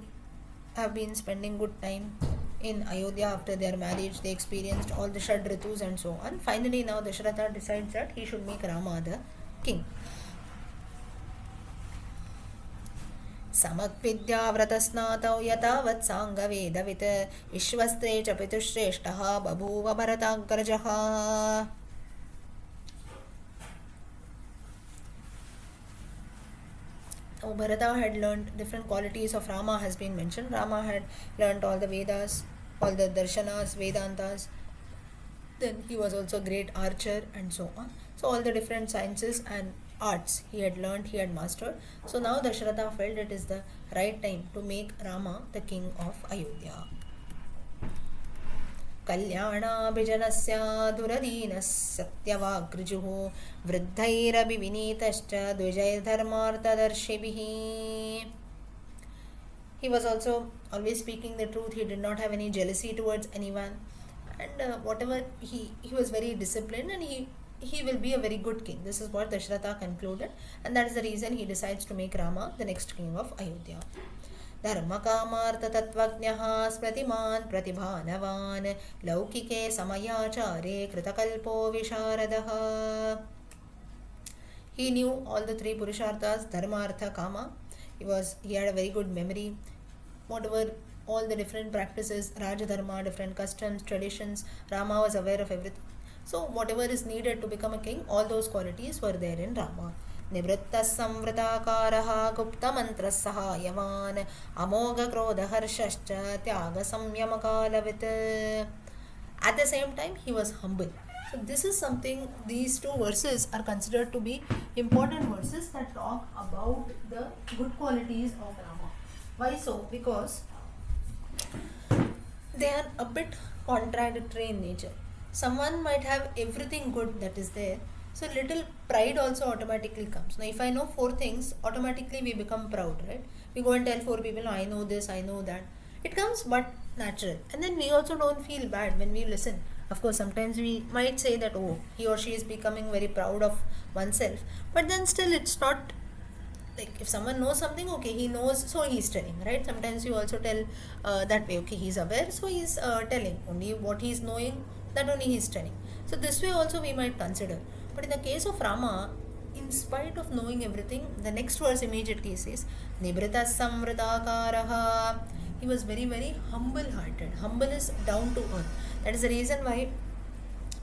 have been spending good time in Ayodhya after their marriage. They experienced all the Shad Ritus and so on. Finally, now Dasharatha decides that he should make Rama the king. समक्विद्याव्रतस्नातौ यतावत् साङ्गवेदवित् विश्वस्ते च पितुश्रेष्ठः बभूव भरताग्रजः. Bharata had learned different qualities of Rama has been mentioned. Rama had learned all the Vedas, all the Darshanas, Vedantas. Then he was also a great archer and so on. So all the different sciences and arts he had learned, he had mastered. So now Dasharatha felt it is the right time to make Rama the king of Ayodhya. कल्याणाभिजनस्य दुरदीनः सत्यवाग्रजुः वृद्धैरभिविनीतश्च द्विजैर्धर्मार्थदर्शिभिः. He was also always speaking the truth. He did not have any jealousy towards anyone, and whatever he was very disciplined, and he will be a very good king. This is what Dasharatha concluded, and that is the reason he decides to make Rama the next king of Ayodhya. धर्मकामार्थतत्त्वज्ञः स्मृतिमान् प्रतिभानवान् लौकिके समयाचारे कृतकल्पो विशारदः. He knew all the three purusharthas, dharma, artha, kama. He had a very good memory. Whatever all the different practices, Rajadharma, different customs, traditions, Rama was aware of everything. So whatever is needed to become a king, all those qualities were there in Rama. निवृत्तः संवृताकारः गुप्तमन्त्रः सहायवान् अमोघक्रोधहर्षश्च त्यागसंयमकालवित्. At the same time, he was humble. So this is something, these two verses are considered to be important verses that talk about the good qualities of Rama. Why so? Because they are a bit contradictory in nature. Someone might have everything good that is there, so little pride also automatically comes. Now if I know 4 things, automatically we become proud, right? We go and tell 4 people, no, I know this, I know that. It comes but natural. And then we also don't feel bad when we listen. Of course, sometimes we might say that, oh, he or she is becoming very proud of oneself, but then still it's not like if someone knows something, okay, he knows, so he's telling, right? Sometimes you also tell that way, okay, he's aware, so he's telling only what he's knowing, that only he's telling. So this way also we might consider. But in the case of Rama, in spite of knowing everything, the next verse immediately says, Nibrita Samvritakaraha. He was very, very humble hearted. Humble is down to earth. That is the reason why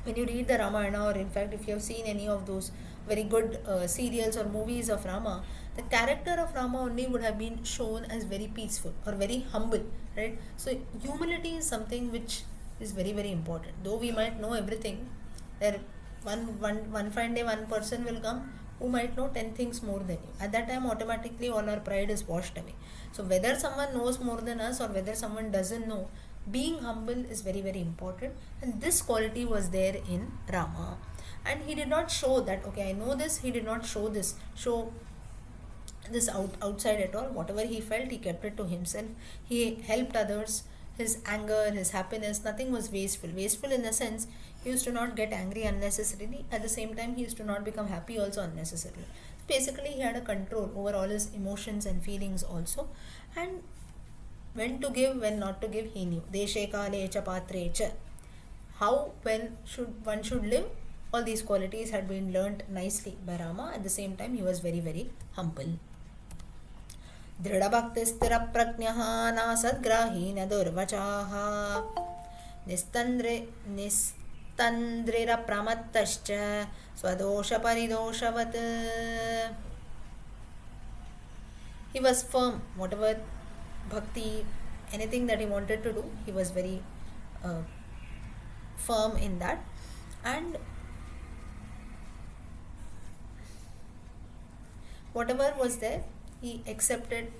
when you read the Ramayana, or in fact, if you have seen any of those very good serials or movies of Rama, the character of Rama only would have been shown as very peaceful or very humble, right? So, humility is something which is very, very important. Though we might know everything, there one fine day one person will come who might know 10 things more than you. At that time, automatically all our pride is washed away. So, whether someone knows more than us or whether someone doesn't know, being humble is very, very important. And this quality was there in Rama. And he did not show that, okay, I know this, he did not show this outside at all. Whatever he felt, he kept it to himself. He helped others. His anger, his happiness, nothing was wasteful. Wasteful in the sense, he used to not get angry unnecessarily. At the same time, he used to not become happy also unnecessarily. Basically, he had a control over all his emotions and feelings also. And when to give, when not to give, he knew. Deshe kale cha patre cha. How well should live? All these qualities had been learnt nicely by Rama. At the same time, he was very, very humble. दृढभक्तिस्थिरप्रज्ञः नासद्ग्राही न दुर्वचाः निस्तन्द्रिरप्रमत्तश्च स्वदोषपरिदोषवत्. He was firm. Whatever bhakti, anything that he wanted to do, he was very firm in that. And whatever was there, he accepted.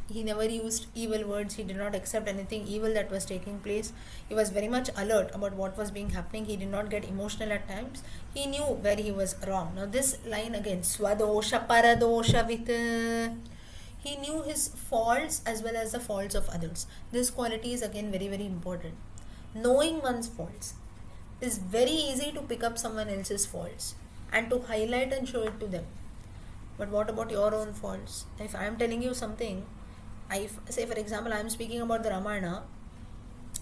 He never used evil words. He did not accept anything evil that was taking place. He was very much alert about what was being happening. He did not get emotional at times. He knew where he was wrong. Now this line again, swadosha paradosha with, he knew his faults as well as the faults of others. This quality is again very, very important. Knowing one's faults. It is very easy to pick up someone else's faults and to highlight and show it to them. But what about your own faults? If I am telling you something, I say for example I am speaking about the Ramayana,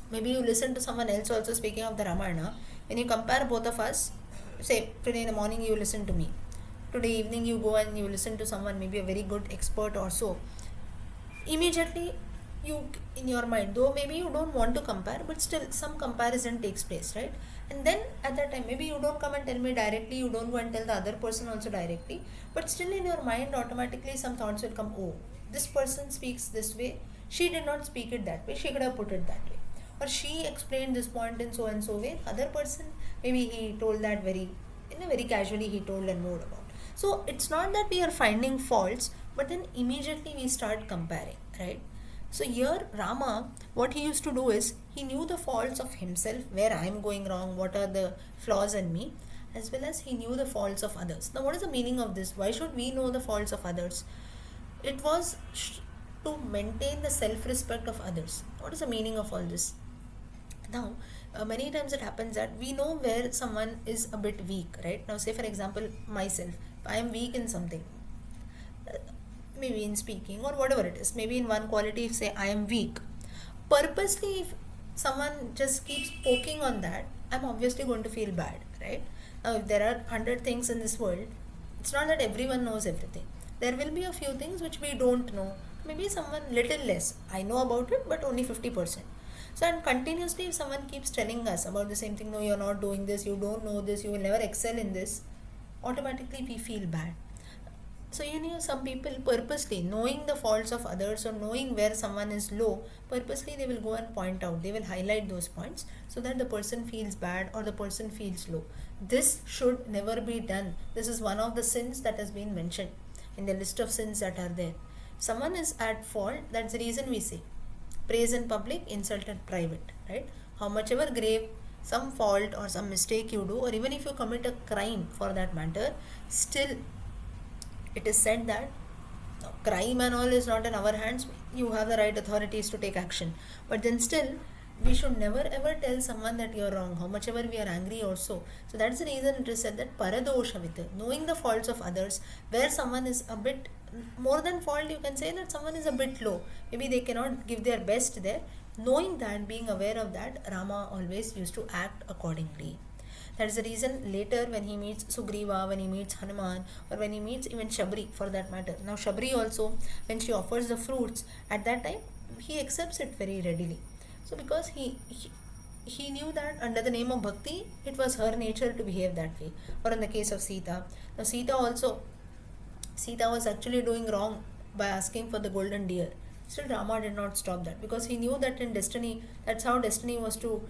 maybe you listen to someone else also speaking of the Ramayana. When you compare both of us, say today in the morning you listen to me, today evening you go and you listen to someone, maybe a very good expert or so, immediately you in your mind, though maybe you don't want to compare, but still some comparison takes place, right? And then at that time maybe you don't come and tell me directly, you don't go and tell the other person also directly, but still in your mind automatically some thoughts will come, oh, this person speaks this way, she did not speak it that way, she could have put it that way, or she explained this point in so and so way, other person maybe he told that very in a very casually he told and moved about. So it's not that we are finding faults, but then immediately we start comparing, right? So here Rama, what he used to do is he knew the faults of himself, where I am going wrong, what are the flaws in me, as well as he knew the faults of others. Now what is the meaning of this? Why should we know the faults of others? It was to maintain the self-respect of others. What is the meaning of all this? Now, many times it happens that we know where someone is a bit weak, right? Now, say for example, myself, I am weak in something, maybe in speaking or whatever it is, maybe in one quality, if say I am weak, purposely, if someone just keeps poking on that, I'm obviously going to feel bad, right? Now, if there are 100 things in this world, it's not that everyone knows everything. There will be a few things which we don't know. Maybe someone little less. I know about it, but only 50%. So, and continuously, if someone keeps telling us about the same thing, no, you're not doing this, you don't know this, you will never excel in this, automatically we feel bad. So, you know, some people purposely, knowing the faults of others or knowing where someone is low, purposely they will go and point out, they will highlight those points so that the person feels bad or the person feels low. This should never be done. This is one of the sins that has been mentioned in the list of sins that are there. Someone is at fault, that's the reason we say praise in public, insult in private, right? How much ever grave some fault or some mistake you do, or even if you commit a crime for that matter, still it is said that crime and all is not in our hands. You have the right authorities to take action, but then still we should never ever tell someone that you're wrong, how much ever we are angry or so. So that's the reason it is said that paradoshavit, knowing the faults of others, where someone is a bit more than fault, you can say that someone is a bit low. Maybe they cannot give their best there. Knowing that, being aware of that, Rama always used to act accordingly. That is the reason later when he meets Sugriva, when he meets Hanuman, or when he meets even Shabri for that matter. Now Shabri also, when she offers the fruits, at that time he accepts it very readily. So because he knew that under the name of bhakti, it was her nature to behave that way. Or in the case of Sita, now Sita was actually doing wrong by asking for the golden deer. Still, Rama did not stop that because he knew that in destiny, that's how destiny was to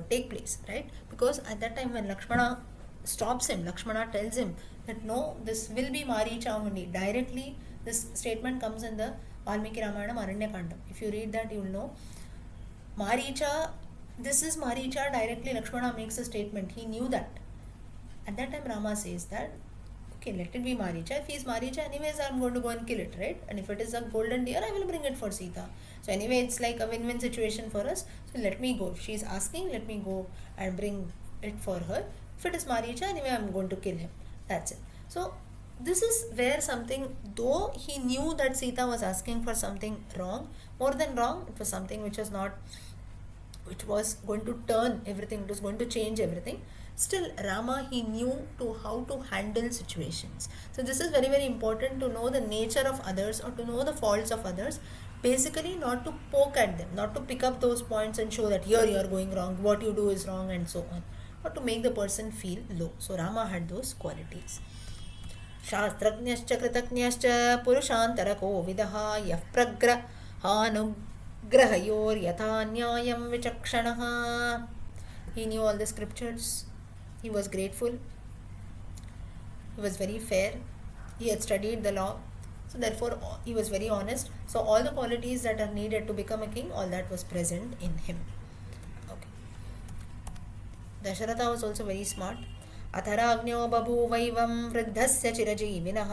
take place, right? Because at that time, when Lakshmana stops him, Lakshmana tells him that no, this will be Maricha only. Directly, this statement comes in the Valmiki Ramayanam Aranyakandam. If you read that, you will know Maricha, this is Maricha. Directly, Lakshmana makes a statement. He knew that. At that time, Rama says that, okay, let it be Maricha. If he is Maricha, anyways, I'm going to go and kill it, right? And if it is a golden deer, I will bring it for Sita. So, anyway, it's like a win-win situation for us. So, let me go. If she is asking, let me go and bring it for her. If it is Maricha, anyway, I'm going to kill him. That's it. So, this is where something, though he knew that Sita was asking for something wrong, more than wrong, it was something which was not, which was going to turn everything, it was going to change everything. Still, Rama, he knew to how to handle situations. So this is very, very important to know the nature of others or to know the faults of others. Basically, not to poke at them, not to pick up those points and show that here you are going wrong, what you do is wrong, and so on, or to make the person feel low. So Rama had those qualities. शास्त्रज्ञश्च कृतज्ञश्च पुरुषान्तरको विदः यः प्रग्रहानुग्रहयोर्यथा न्यायं विचक्षणः. He knew all the scriptures. He was grateful. He was very fair. He had studied the law. So therefore, he was very honest. So all the qualities that are needed to become a king, all that was present in him. Okay. Dasharatha was also very smart. अथराज्ञो बभूवैवं वृद्धस्य चिरजीविनः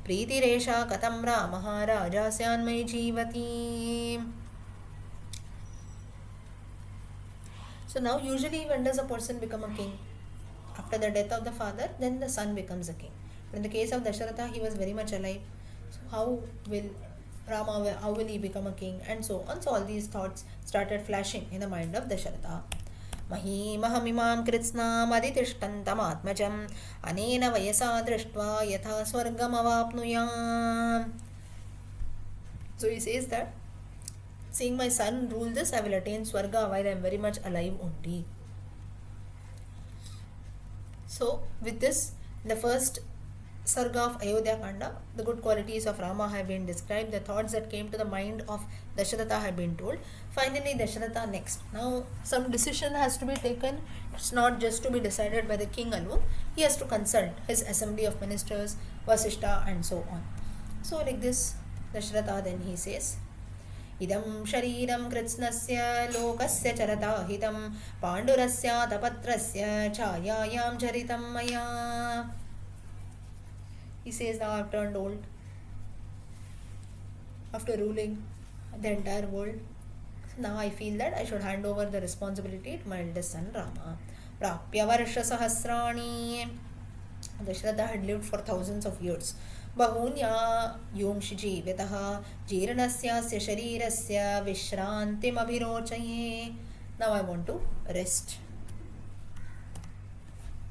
प्रीतिरेषा कथं रामः राजा स्यान्मयि जीवति. So now usually when does a person become a king? After the death of the father, then the son becomes a king. But in the case of Dasharatha, he was very much alive. So how will Rama, how will he become a king? And so on. So all these thoughts started flashing in the mind of Dasharatha. महीमहमिमां कृत्स्नामधितिष्ठन्तमात्मजम् अनेन वयसा दृष्ट्वा यथा स्वर्गमवाप्नुयाम्. So he says that seeing my son rule this, I will attain Swarga while I am very much alive only. So with this, the first Sarga of Ayodhya Kanda, the good qualities of Rama have been described, the thoughts that came to the mind of Dasharatha have been told. Finally, Dasharatha next. Now, some decision has to be taken. It's not just to be decided by the king alone. He has to consult his assembly of ministers, Vasishta, and so on. So, like this, Dasharatha then he says, Idam shariram kritsnasya lokasya charata hitam pandurasya tapatrasya chayayam charitam maya. He says, now I have turned old after ruling the entire world. Now I feel that I should hand over the responsibility to my eldest son Rama. Prapya varsha sahasrani. Dasharatha had lived for thousands of years. Bahunya yomshi jivitaha jiranasya sharirasya vishrantim abhirochaye. Now I want to rest.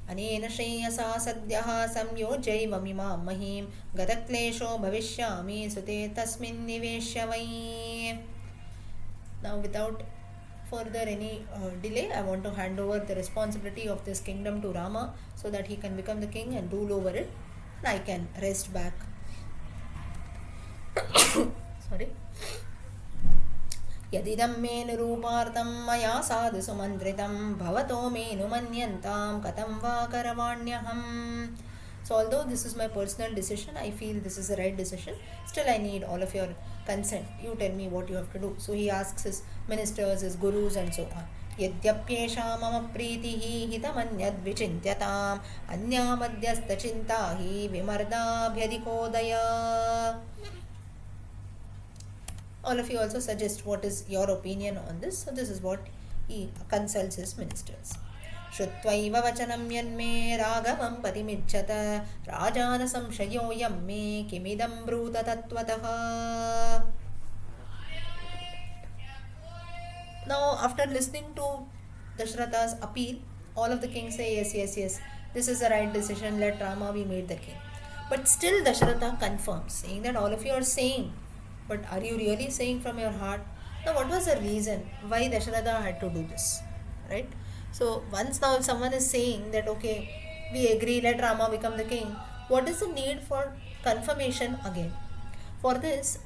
अनेन श्रेयसा सद्यः संयोजैवमिमां महीं गतक्लेशो भविष्यामि सुते तस्मिन् निवेश्य वै. Now without further any delay, I want to hand over the responsibility of this kingdom to Rama so that he can become the king and rule over it and I can rest back. Sorry. यदिदं मे निरूपार्थं मया साधु सुमन्त्रितं भवतो मे नुमन्यन्तां कथं वा करवाण्यहम्. So although this is my personal decision, I feel this is the right decision, still I need all of your consent. You tell me what you have to do. So he asks his ministers, his gurus and so on. यद्यप्येषा मम प्रीतिः हितमन्यद्विचिन्त्यताम् अन्या मध्यस्थचिन्ता हि विमर्दाभ्यधिकोदय. All of you also suggest what is your opinion on this. So this is what he consults his ministers. श्रुत्वैव वचनं यन्मे राघवं पतिमिच्छत राजान संशयोऽयं मे किमिदं ब्रूत तत्त्वतः. Now, after listening to Dashratha's appeal, all of the kings say, yes, yes, yes, this is the right decision, let Rama be made the king. But still Dashratha confirms, saying that all of you are saying, but are you really saying from your heart? Now, what was the reason why Dashratha had to do this? Right? So, once now if someone is saying that, okay, we agree, let Rama become the king, what is the need for confirmation again? For this,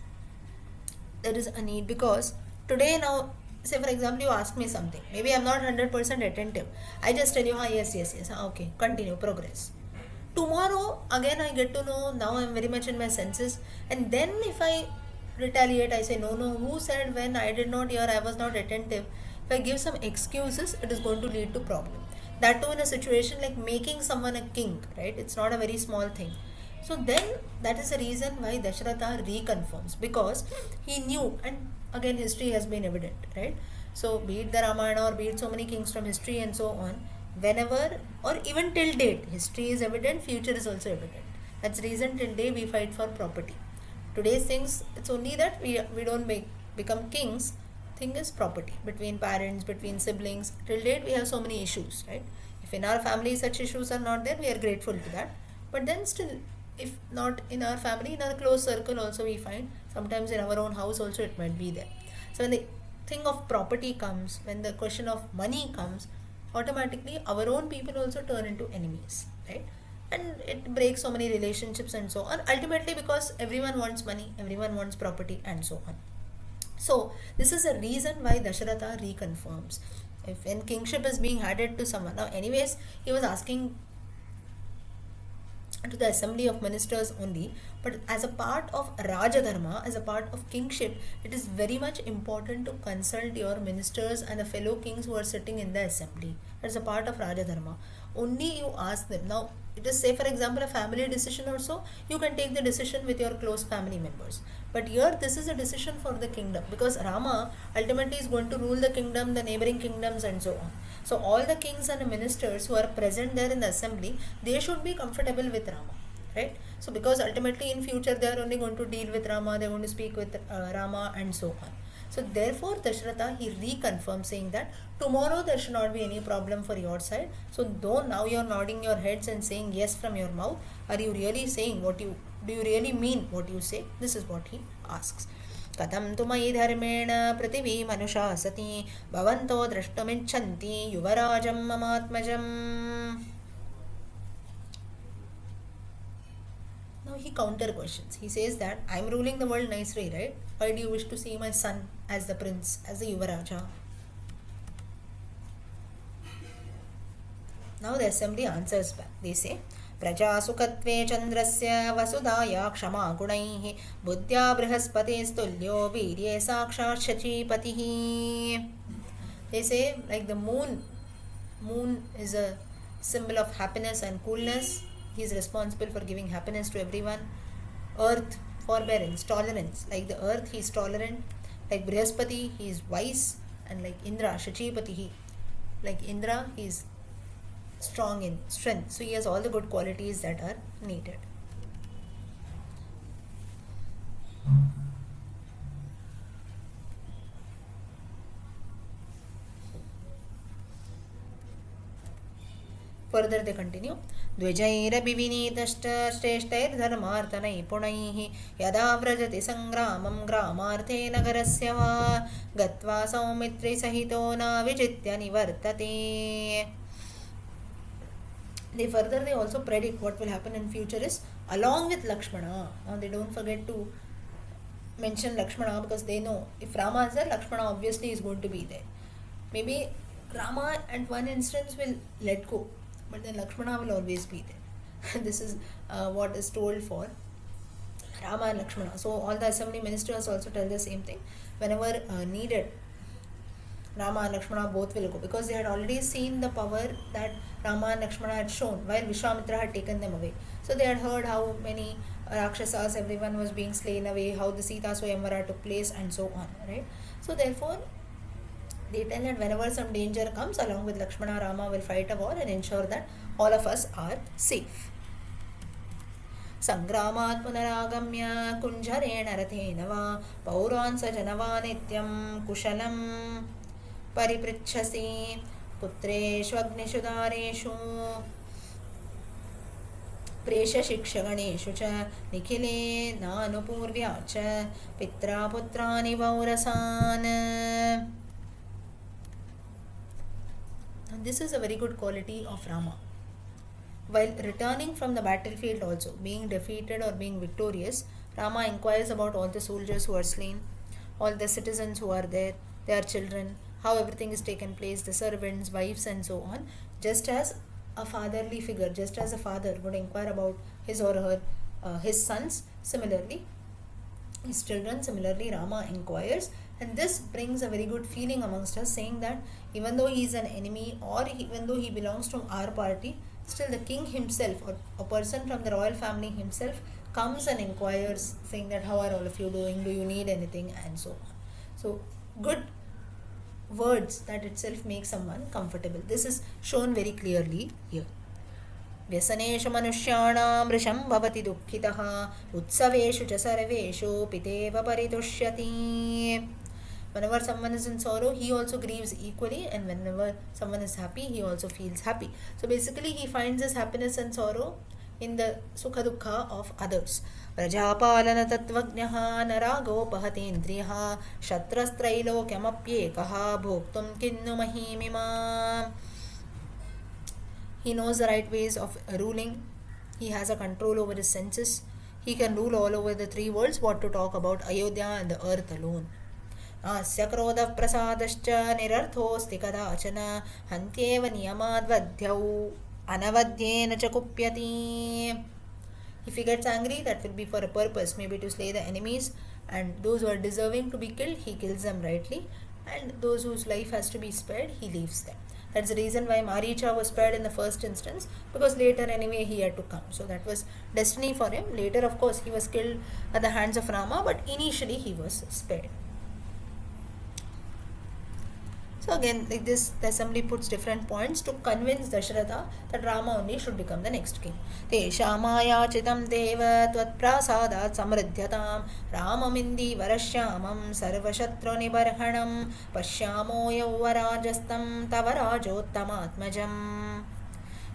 there is a need because today now, say for example, you ask me something, maybe I'm not 100% attentive, I just tell you, yes, yes, yes, okay, continue, progress. Tomorrow again I get to know, now I'm very much in my senses, and then if I retaliate, I say, no, no, who said, when I did not hear, I was not attentive. If I give some excuses, it is going to lead to problem. That too in a situation like making someone a king, right? It's not a very small thing. So then that is the reason why Dashratha reconfirms, because he knew, and again history has been evident, right? So be it the Ramayana or be it so many kings from history and so on, whenever or even till date, history is evident, future is also evident. That's the reason till day we fight for property. Today's things, it's only that we don't become kings. Thing is property between parents, between siblings. Till date we have so many issues, right? If in our family such issues are not there, we are grateful to that. But then still, if not in our family, in our close circle also we find, sometimes in our own house also it might be there. So when the thing of property comes, when the question of money comes, automatically our own people also turn into enemies, right? And it breaks so many relationships and so on, ultimately because everyone wants money, everyone wants property and so on. So this is a reason why Dasharatha reconfirms. If when kingship is being handed to someone, now anyways he was asking to the assembly of ministers only, but as a part of Raja Dharma, as a part of kingship, it is very much important to consult your ministers and the fellow kings who are sitting in the assembly. That's a part of Raja Dharma. Only you ask them. Now, it is, say for example, a family decision also, you can take the decision with your close family members. But here this is a decision for the kingdom, because Rama ultimately is going to rule the kingdom, the neighboring kingdoms and so on. So all the kings and the ministers who are present there in the assembly, they should be comfortable with Rama, right? So because ultimately in future they are only going to deal with Rama, they are going to speak with Rama and so on. So therefore Dashratha, he reconfirms, saying that tomorrow there should not be any problem for your side. So though now you are nodding your heads and saying yes from your mouth, are you really saying what you, do you really mean what you say? This is what he asks. कथं तु मयि धर्मेण पृथिवीमनुशासति भवन्तो द्रष्टुमिच्छन्ति युवराजं ममात्मजम्. Now he counter questions. He says that I am ruling the world nicely, right? Why do you wish to see my son as the prince, as the Yuvaraja? Now the assembly answers back. They say, प्रजासुखत्वे चन्द्रस्य वसुधाया क्षमा गुणैः बुद्ध्या बृहस्पतिस्तुल्यो वीर्ये साक्षात् शचीपतिः. They say like the moon is a symbol of happiness and coolness. He is responsible for giving happiness to everyone. Earth, forbearance, tolerance. Like the earth, he is tolerant. Like Brihaspati, he is wise. And like Indra, Shachipati, like Indra, he is strong in strength. So he has all the good qualities that are needed. Further they continue. द्विजैरभिविनीतश्च श्रेष्ठैर्धर्मार्थनैपुणैः यदा व्रजति सङ्ग्रामं ग्रामार्थे नगरस्य वा गत्वा सौमित्रिसहितो नाविजित्य निवर्तते. They also predict what will happen in future is along with Lakshmana. Now they don't forget to mention Lakshmana, because they know if Rama is there, Lakshmana obviously is going to be there. Maybe Rama at one instance will let go, but then Lakshmana will always be there. This is what is told for Rama and Lakshmana. So all the assembly ministers also tell the same thing. Whenever needed, Rama and Lakshmana both will go, because they had already seen the power that Rama and Lakshmana had shown while Vishwamitra had taken them away. So they had heard how many Rakshasas, everyone was being slain away, how the Sita Swayamvara took place and so on, right? So therefore They tell that whenever some danger comes, along with Lakshmana, Rama will fight a war and ensure that all of us are safe. सङ्ग्रामात् पुनरागम्य कुञ्जरेण रथेन वा पौरान् स जनवा नित्यं कुशलं परिपृच्छसि पुत्रेष्वग्निषु दारेषु प्रेषशिक्षगणेषु च निखिले नानुपूर्व्या च पित्रा पुत्रानि वौरसान्. This is a very good quality of Rama. While returning from the battlefield also, being defeated or being victorious, Rama inquires about all the soldiers who are slain, all the citizens who are there, their children, how everything is taken place, the servants, wives and so on, just as a fatherly figure, just as a father would inquire about his or her, his sons, similarly, his children, similarly Rama inquires, and this brings a very good feeling amongst us, saying that even though he is an enemy or even though he belongs to our party, still the king himself or a person from the royal family himself comes and inquires, saying that how are all of you doing, do you need anything, and so on. So good words, that itself makes someone comfortable. This is shown very clearly here. व्यसनेषु मनुष्याणां मृषं भवति दुःखितः उत्सवेषु च सर्वेषु पितेव परितुष्यति. Whenever someone is in sorrow, he also grieves equally, and whenever someone is happy, he also feels happy. So basically, he finds his happiness and sorrow in the sukha dukkha of others. प्रजापालन तत्त्वज्ञः नरागोपहतेन्द्रियः शत्रस्त्रैलोक्यमप्येकः भोक्तुं किन्नु महीमिमाम्. He knows the right ways of ruling. He has a control over his senses. He can rule all over the three worlds. What to talk about Ayodhya and the earth alone. Asya krodha prasadascha nirarthosti kadachana hantyeva niyamadvadhyau anavadyena cha kupyati. If he gets angry, that will be for a purpose, maybe to slay the enemies, and those who are deserving to be killed, he kills them rightly, and those whose life has to be spared, he leaves them. That's the reason why Maricha was spared in the first instance, because later anyway he had to come. So that was destiny for him. Later, of course, he was killed at the hands of Rama, but initially he was spared. So again, like this, the assembly puts different points to convince Dasharatha that Rama only should become the next king. Teshamāyāchitam deva tvat-prasadat samriddhyatam Ramamindi varashyamam sarvashatru nibarhanam pashyamo yauvarajastam tavarajottamatmajam.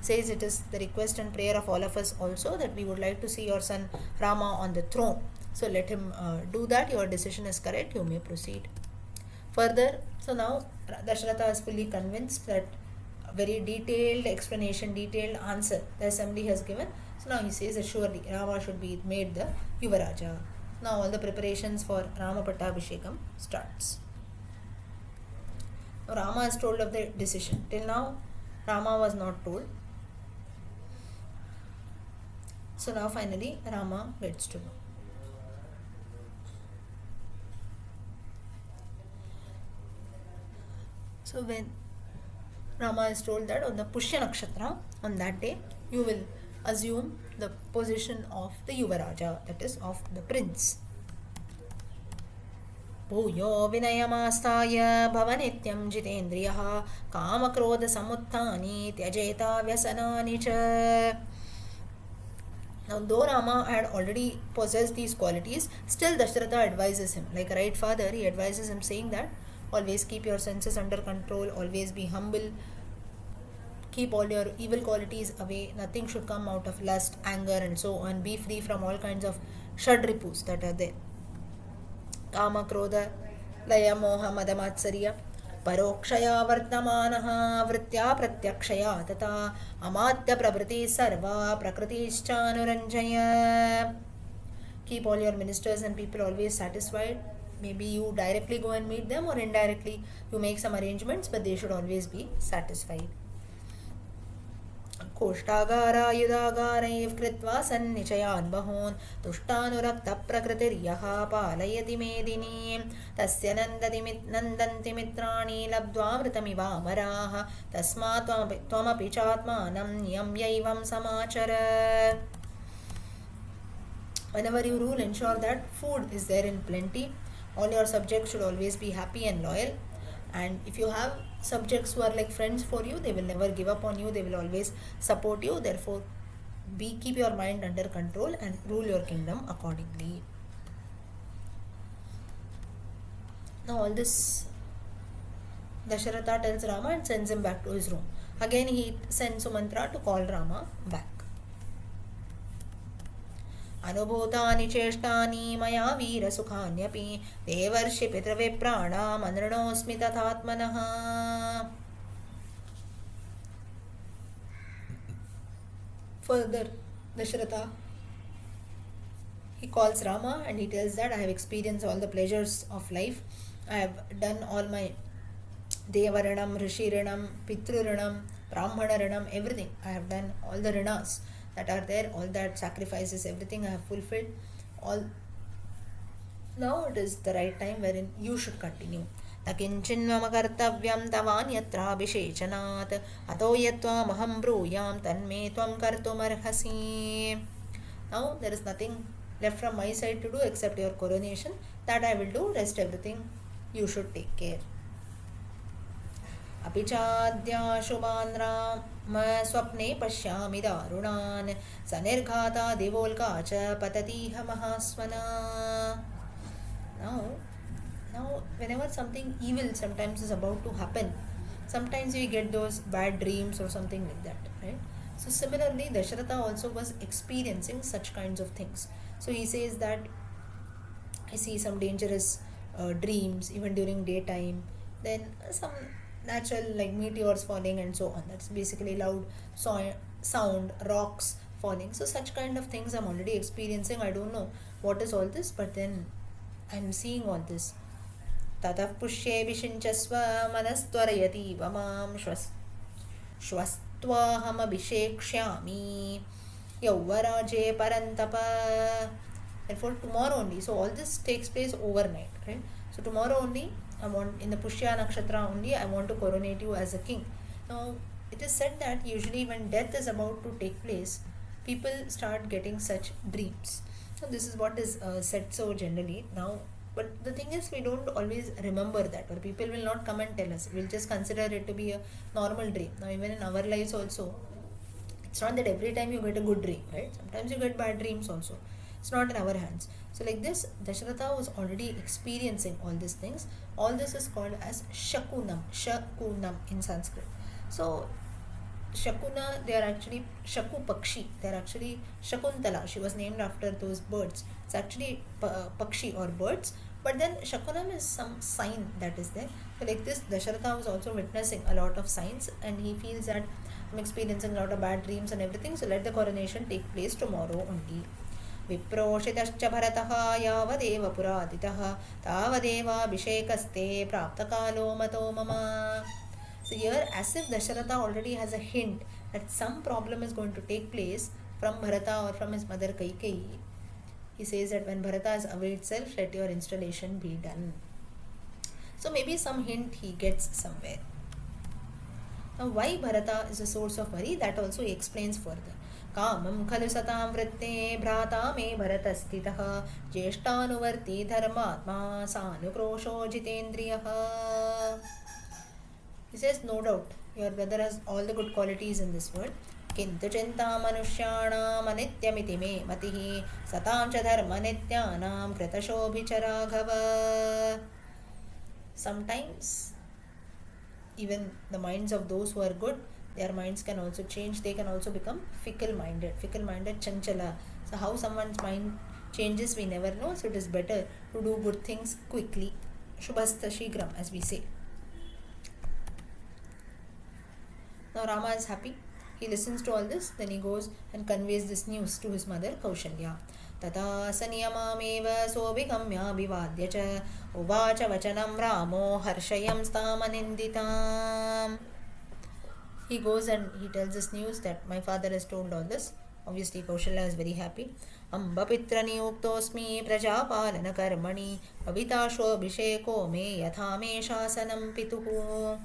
Says it is the request and prayer of all of us also that we would like to see your son Rama on the throne. So let him do that. Your decision is correct. You may proceed. Further, so now Dasharatha is fully convinced that a very detailed explanation, detailed answer the assembly has given. So now he says that surely Rama should be made the Yuvaraja. Now all the preparations for Rama Pattabhishekam starts. Now Rama is told of the decision. Till now, Rama was not told. So now finally Rama gets to know. So when Rama is told that on the Pushya Nakshatra, on that day, you will assume the position of the Yuvaraja, that is of the prince. भूयो विनयमास्ताय भवनित्यं जितेन्द्रियः कामक्रोधसमुत्थानि त्यजेता व्यसनानि च. Now, though Rama had already possessed these qualities, still Dasharatha advises him, like a right father, he advises him saying that always keep your senses under control, always be humble, keep all your evil qualities away, nothing should come out of lust, anger and so on, be free from all kinds of shadripus that are there. Kama, Krodha, Laya, Moha, Madamatsarya, Parokshaya, Vartamanaha, Vritya, Pratyakshaya, Tata, Amatya, Prabriti, Sarva, Prakritischanu Keep all your ministers and people always satisfied. Maybe you directly go and meet them or indirectly you make some arrangements, but they should always be satisfied. कोष्ठागारा युधागारैः कृत्वा सन्निचयान् बहून् तुष्टानुरक्तप्रकृतिर्यः पालयति मेदिनीं तस्य नन्दन्ति मित्राणि लब्ध्वामृतमिवामराः तस्मात् त्वमपि चात्मानं नियम्यैवं समाचर. Whenever you rule, ensure that food is there in plenty. All your subjects should always be happy and loyal. And if you have subjects who are like friends for you, they will never give up on you, they will always support you. Therefore, keep your mind under control and rule your kingdom accordingly. Now all this Dasharatha tells Rama and sends him back to his room. Again he sends Sumantra to call Rama back. अनुभूतानि चेष्टानि मया वीरसुखान्यपि देवर्षि पितृविप्राणाम् अनृणोऽस्मि तथात्मनः. Further, Dasharatha, he calls Rama and he tells that I have experienced all the pleasures of life. I have done all my Devaranam, Rishiranam, Pitruranam, Brahmanaranam, everything. I have done all the Rinas that are there, all that sacrifices, everything I have fulfilled. All now it is the right time wherein you should continue. न किञ्चिन्मम कर्तव्यं तवान्यत्राभिषेचनात् अतो यत्त्वामहं ब्रूयां तन्मे त्वं कर्तुमर्हसि. Now there is nothing left from my side to do except your coronation. That I will do. Rest everything you should take care. अपि चाद्याशुभान् राम स्वप्ने पश्यामि दारुणान् स निर्घाता दिवोल्का च पततीह महास्वना. Now whenever something evil sometimes is about to happen, sometimes we get those bad dreams or something like that, right? So similarly, Dasharatha also was experiencing such kinds of things. So he says that I see some dangerous dreams even during daytime, then some natural like meteors falling and so on. That's basically loud sound, rocks falling. So such kind of things I'm already experiencing. I don't know what is all this, but then I'm seeing all this. ततः पुष्ये विषिञ्चस्व मनस्त्वरयतीव मां श्वस्त्वाहमभिषेक्ष्यामि यौवराजे परन्तप. And for tomorrow only, so all this takes place overnight, right? So tomorrow only, I want, in the Pushya Nakshatra only, I want to coronate you as a king. Now, it is said that usually when death is about to take place, people start getting such dreams. So this is what is said so generally. Now, but the thing is, we don't always remember that, or people will not come and tell us. We'll just consider it to be a normal dream. Now, even in our lives also, it's not that every time you get a good dream, right? Sometimes you get bad dreams also. It's not in our hands. So like this, Dasharatha was already experiencing all these things. All this is called as Shakunam in Sanskrit. So Shakuna, they are actually Shaku Pakshi. They are actually Shakuntala. She was named after those birds. It's actually Pakshi or birds. But then Shakunam is some sign that is there. So like this, Dasharatha was also witnessing a lot of signs, and he feels that I'm experiencing a lot of bad dreams and everything. So let the coronation take place tomorrow only. विप्रोषितश्च भरतः यावदेव पुरादितः तावदेवाभिषेकस्ते प्राप्तकालो मतो मम. So here, as if Dasharatha already has a hint that some problem is going to take place from Bharata or from his mother Kaikeyi, he says that when Bharata is away itself, let your installation be done. So maybe some hint he gets somewhere. Now why Bharata is a source of worry, that also he explains further. कामं खलु सतां वृत्ते भ्राता मे भरतस्थितः ज्येष्ठानुवर्ती धर्मात्मा सानुक्रोशो जितेन्द्रियः. He says, no doubt, your brother has all the good qualities in this world. किन्तु चिन्ता मनुष्याणाम् अनित्यमिति मे मतिः सतां च धर्मनित्यानां कृतशोभि च Raghav. Sometimes even the minds of those who are good, their minds can also change. They can also become fickle-minded, chanchala. So how someone's mind changes, we never know. So it is better to do good things quickly. Shubhastha Shigram, as we say. Now Rama is happy. He listens to all this. Then he goes and conveys this news to his mother Kaushalya. तथा सनियमामेव सोऽभिगम्याभिवाद्य च उवाच वचनं रामो हर्षयंस्तामनिन्दिताम्. He goes and he tells this news that my father has told all this. Obviously Kaushalya is very happy. Ambapitra niyuktosmi prajapalana karmani avitasho me yatha me shasanam pituhu.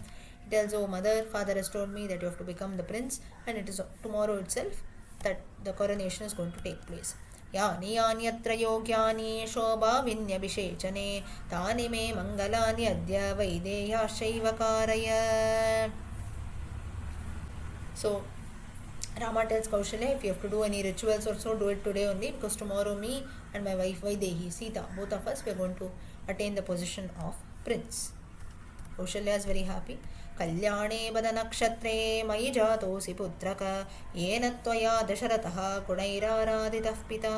He tells, oh mother, father has told me that you have to become the prince, and it is tomorrow itself that the coronation is going to take place. यानि यान्यत्र योग्यानि शोभाविन्यभिषेचने तानि मे मङ्गलानि अद्य वैदेह्याश्चैव कारय. So Rama tells Kaushalya, if you have to do any rituals or so, do it today only, because tomorrow me and my wife Vaidehi, Sita, both of us, we are going to attain the position of prince. Kaushalya is very happy. कल्याणे बद नक्षत्रे मयि जातोऽसि पुत्रक येन त्वया दशरथः गुणैराराधितः पिता.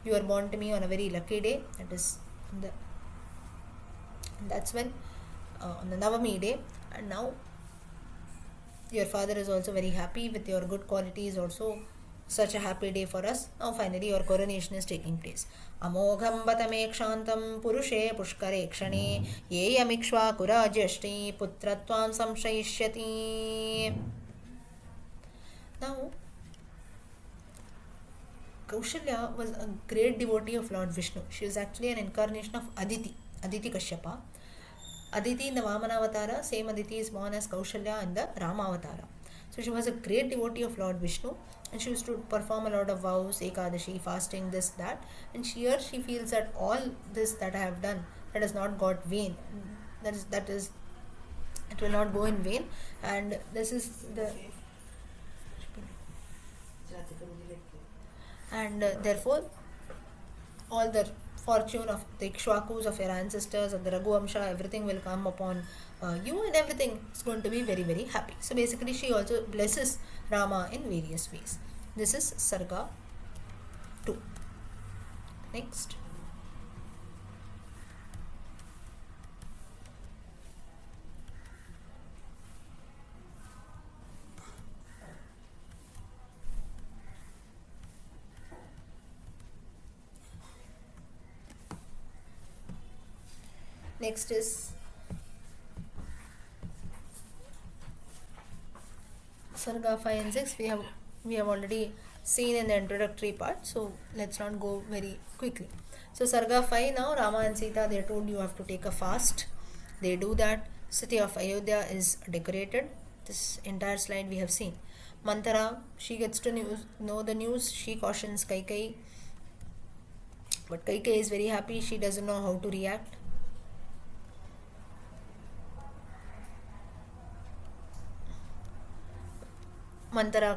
You are born to me on a very lucky day. That's when on the Navami day, and now your father is also very happy with your good qualities also. Such a happy day for us. Now finally your coronation is taking place. Amogham batamekshantam purushe pushkare kshane yeyamikshvakurajyashti putratvam samshayishyati. Now Kaushalya was a great devotee of Lord Vishnu. She is actually an incarnation of Aditi Kashyapa. Aditi in the Vamana Avatara, same Aditi is born as Kaushalya in the Rama Avatara. So she was a great devotee of Lord Vishnu, and she used to perform a lot of vows, Ekadashi, fasting, this, that. And here she feels that all this that I have done, that has not got vain. That is, it will not go in vain. And this is the and therefore all the fortune of the Ikshvakus of your ancestors, of the Raghuvamsha, everything will come upon you, and everything is going to be very, very happy. So basically she also blesses Rama in various ways. This is Sarga 2. Next. Next is Sarga 5 and 6. We have already seen in the introductory part, so let's not go very quickly. So Sarga 5, now Rama and Sita, they are told you have to take a fast. They do that. City of Ayodhya is decorated. This entire slide we have seen. Mantara, she gets to know the news. She cautions Kaikeyi, but Kaikeyi is very happy. She doesn't know how to react. Mantara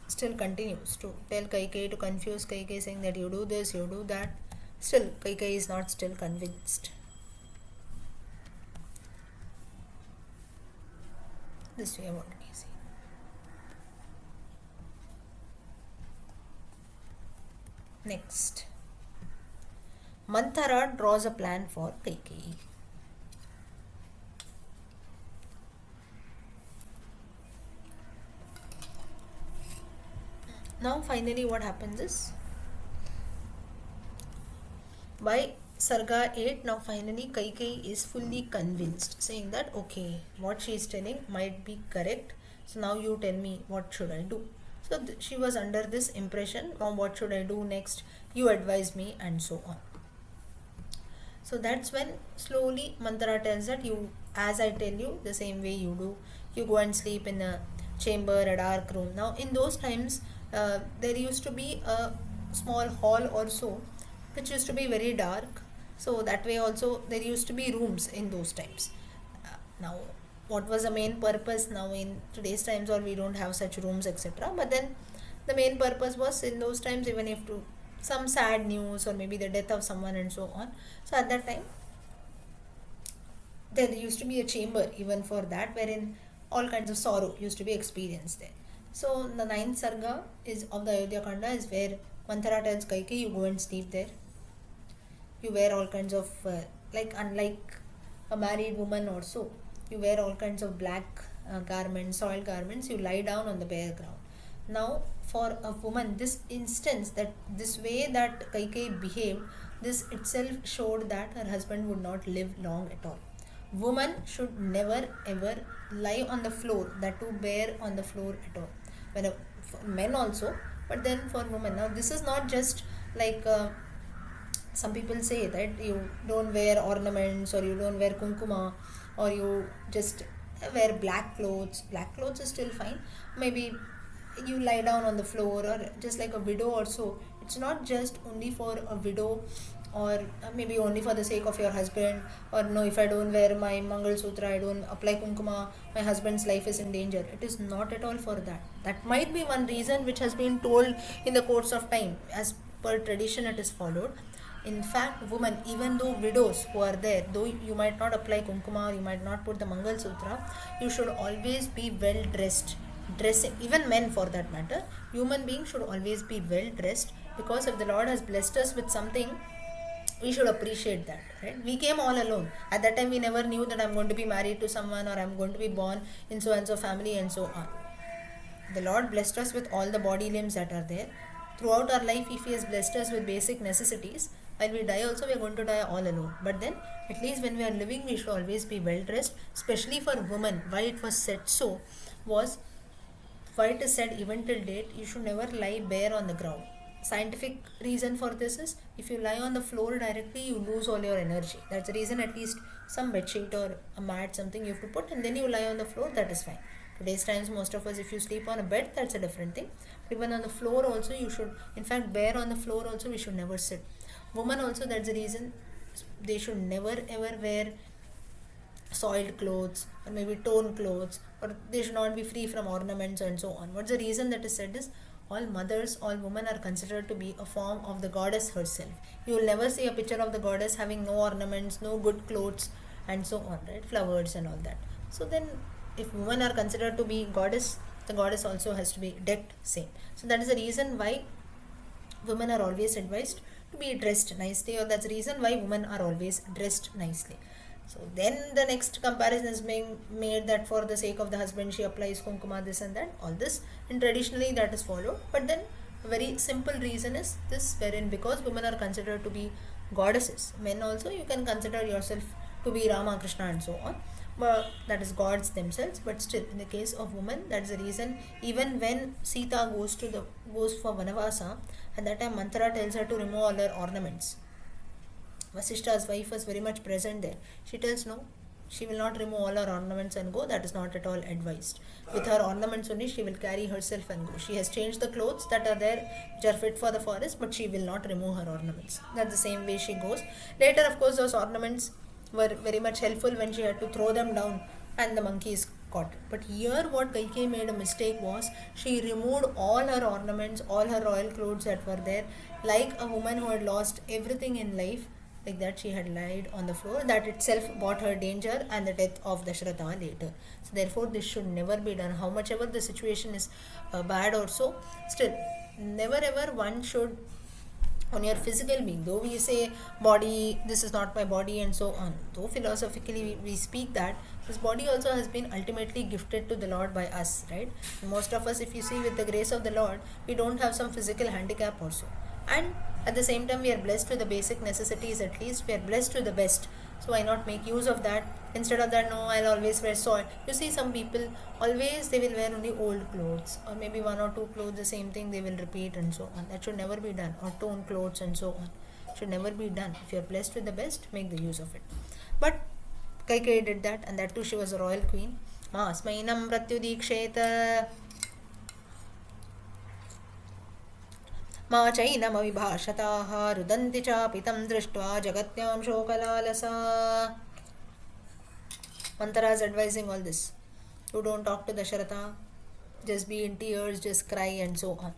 still continues to tell Kaikeyi, to confuse Kaikeyi, saying that you do this, you do that. Still, Kaikeyi is not still convinced. This we have already seen. Next, Mantara draws a plan for Kaikeyi. Now finally what happens is, by Sarga 8, now finally Kaikeyi is fully convinced, saying that okay, what she is telling might be correct. So now you tell me, what should I do? So she was under this impression, what should I do next? You advise me, and so on. So that's when slowly Mantara tells that you, as I tell you, the same way you do. You go and sleep in a chamber, a dark room. Now in those times, there used to be a small hall or so, which used to be very dark. So that way also there used to be rooms in those times. Now what was the main purpose? Now in today's times, or we don't have such rooms, etc. But then the main purpose was, in those times, even if to some sad news or maybe the death of someone and so on. So at that time there used to be a chamber even for that, wherein all kinds of sorrow used to be experienced there. So the 9th Sarga is of the Ayodhya Kanda, is where Mantara tells Kaikeyi, you go and sleep there. You wear all kinds of, unlike a married woman or so, you wear all kinds of black garments, soiled garments, you lie down on the bare ground. Now for a woman, this instance, that this way that Kaikeyi behaved, this itself showed that her husband would not live long at all. Woman should never ever lie on the floor, that too bare on the floor at all. For men also, but then for women. Now this is not just like some people say that you don't wear ornaments, or you don't wear kunkuma, or you just wear black clothes. Black clothes is still fine. Maybe you lie down on the floor, or just like a widow also, it's not just only for a widow, or maybe only for the sake of your husband, or no, if I don't wear my mangal sutra, I don't apply kunkuma, my husband's life is in danger. It is not at all for that. That might be one reason which has been told in the course of time. As per tradition it is followed. In fact, women, even though widows who are there, though you might not apply kunkuma, you might not put the mangal sutra, you should always be well dressed. Dressing, even men for that matter, human beings should always be well dressed, because if the Lord has blessed us with something, we should appreciate that, right? We came all alone. At that time we never knew that I'm going to be married to someone, or I'm going to be born in so and so family, and so on. The Lord blessed us with all the body limbs that are there. Throughout our life, if He has blessed us with basic necessities, while we die also, we are going to die all alone. But then, at least when we are living, we should always be well dressed, especially for women. Why it was said so was, why it is said even till date, you should never lie bare on the ground. Scientific reason for this is, if you lie on the floor directly, you lose all your energy. That's the reason at least some bedsheet or a mat, something you have to put, and then you lie on the floor, that is fine. Today's times, most of us, if you sleep on a bed, that's a different thing. But even on the floor also, you should, in fact, bare on the floor also, we should never sit. Women also, that's the reason they should never ever wear soiled clothes, or maybe torn clothes, or they should not be free from ornaments and so on. What's the reason that is said is, all mothers, all women are considered to be a form of the goddess herself. You will never see a picture of the goddess having no ornaments, no good clothes, and so on, right? Flowers and all that. So then, if women are considered to be goddess, the goddess also has to be decked same. So that is the reason why women are always advised to be dressed nicely, or that's the reason why women are always dressed nicely. So then the next comparison is being made that for the sake of the husband she applies kunkuma, this and that, all this, and traditionally that is followed. But then a very simple reason is this, wherein because women are considered to be goddesses, men also you can consider yourself to be Rama, Krishna, and so on, but that is gods themselves. But still, in the case of women, that's the reason, even when Sita goes for Vanavasa, at that time Mantra tells her to remove all her ornaments. Vasishta's wife was very much present there. She tells no, she will not remove all her ornaments and go. That is not at all advised. With her ornaments only, she will carry herself and go. She has changed the clothes that are there, which are fit for the forest, but she will not remove her ornaments. That's the same way she goes. Later, of course, those ornaments were very much helpful when she had to throw them down and the monkeys caught it. But here, what Kaikeyi made a mistake was, she removed all her ornaments, all her royal clothes that were there, like a woman who had lost everything in life. Like that, she had lied on the floor. That itself brought her danger and the death of Dashratha later. So therefore, this should never be done. How much ever the situation is bad or so, still, never ever one should, on your physical being, though we say body, this is not my body and so on, though philosophically we speak that this body also has been ultimately gifted to the Lord by us, right? Most of us, if you see, with the grace of the Lord, we don't have some physical handicap also, and at the same time we are blessed with the basic necessities. At least we are blessed with the best, so why not make use of that? Instead of that, no, I'll always wear soiled. You see, some people always, they will wear only old clothes, or maybe one or two clothes, the same thing they will repeat and so on. That should never be done. Or torn clothes and so on, should never be done. If you are blessed with the best, make the use of it. But Kaikeyi did that, and that too she was a royal queen. Masmainam pratyudiksheta मा चैनमविभाषताः रुदन्ति चापि तं दृष्ट्वा जगत्यां शोकलालसा. Mantra is advising all this. You don't talk to Dasharatha, just be in tears, just cry and so on.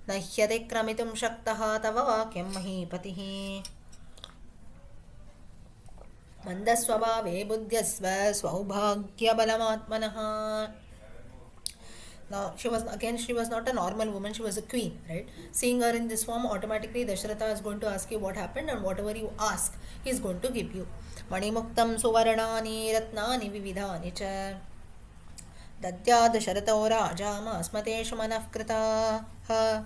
न ह्यतिक्रमितुं शक्तः तव वाक्यं महीपतिः मन्दस्वभावे बुद्ध्यस्व सौभाग्यबलमात्मनः. Now, she was not a normal woman, she was a queen, right? Seeing her in this form, automatically Dashratha is going to ask you what happened, and whatever you ask, he is going to give you. Manimuktam suvarnani ratnani vividhani cha dadyad sharato rajama asmateshu manafkrita.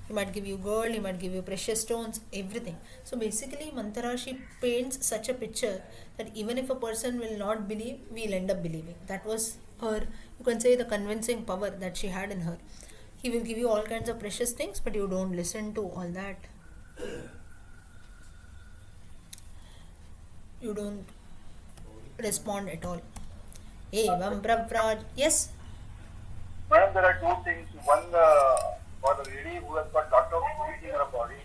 He might give you gold, he might give you precious stones, everything. So basically, Mantra, she paints such a picture that even if a person will not believe, we'll end up believing. That was her, you can say, the convincing power that she had in her. He will give you all kinds of precious things, but you don't listen to all that. You don't respond at all. Evam pravraj. Yes? Madam, there are two things. One, for the lady who has got lot of fluid in her body,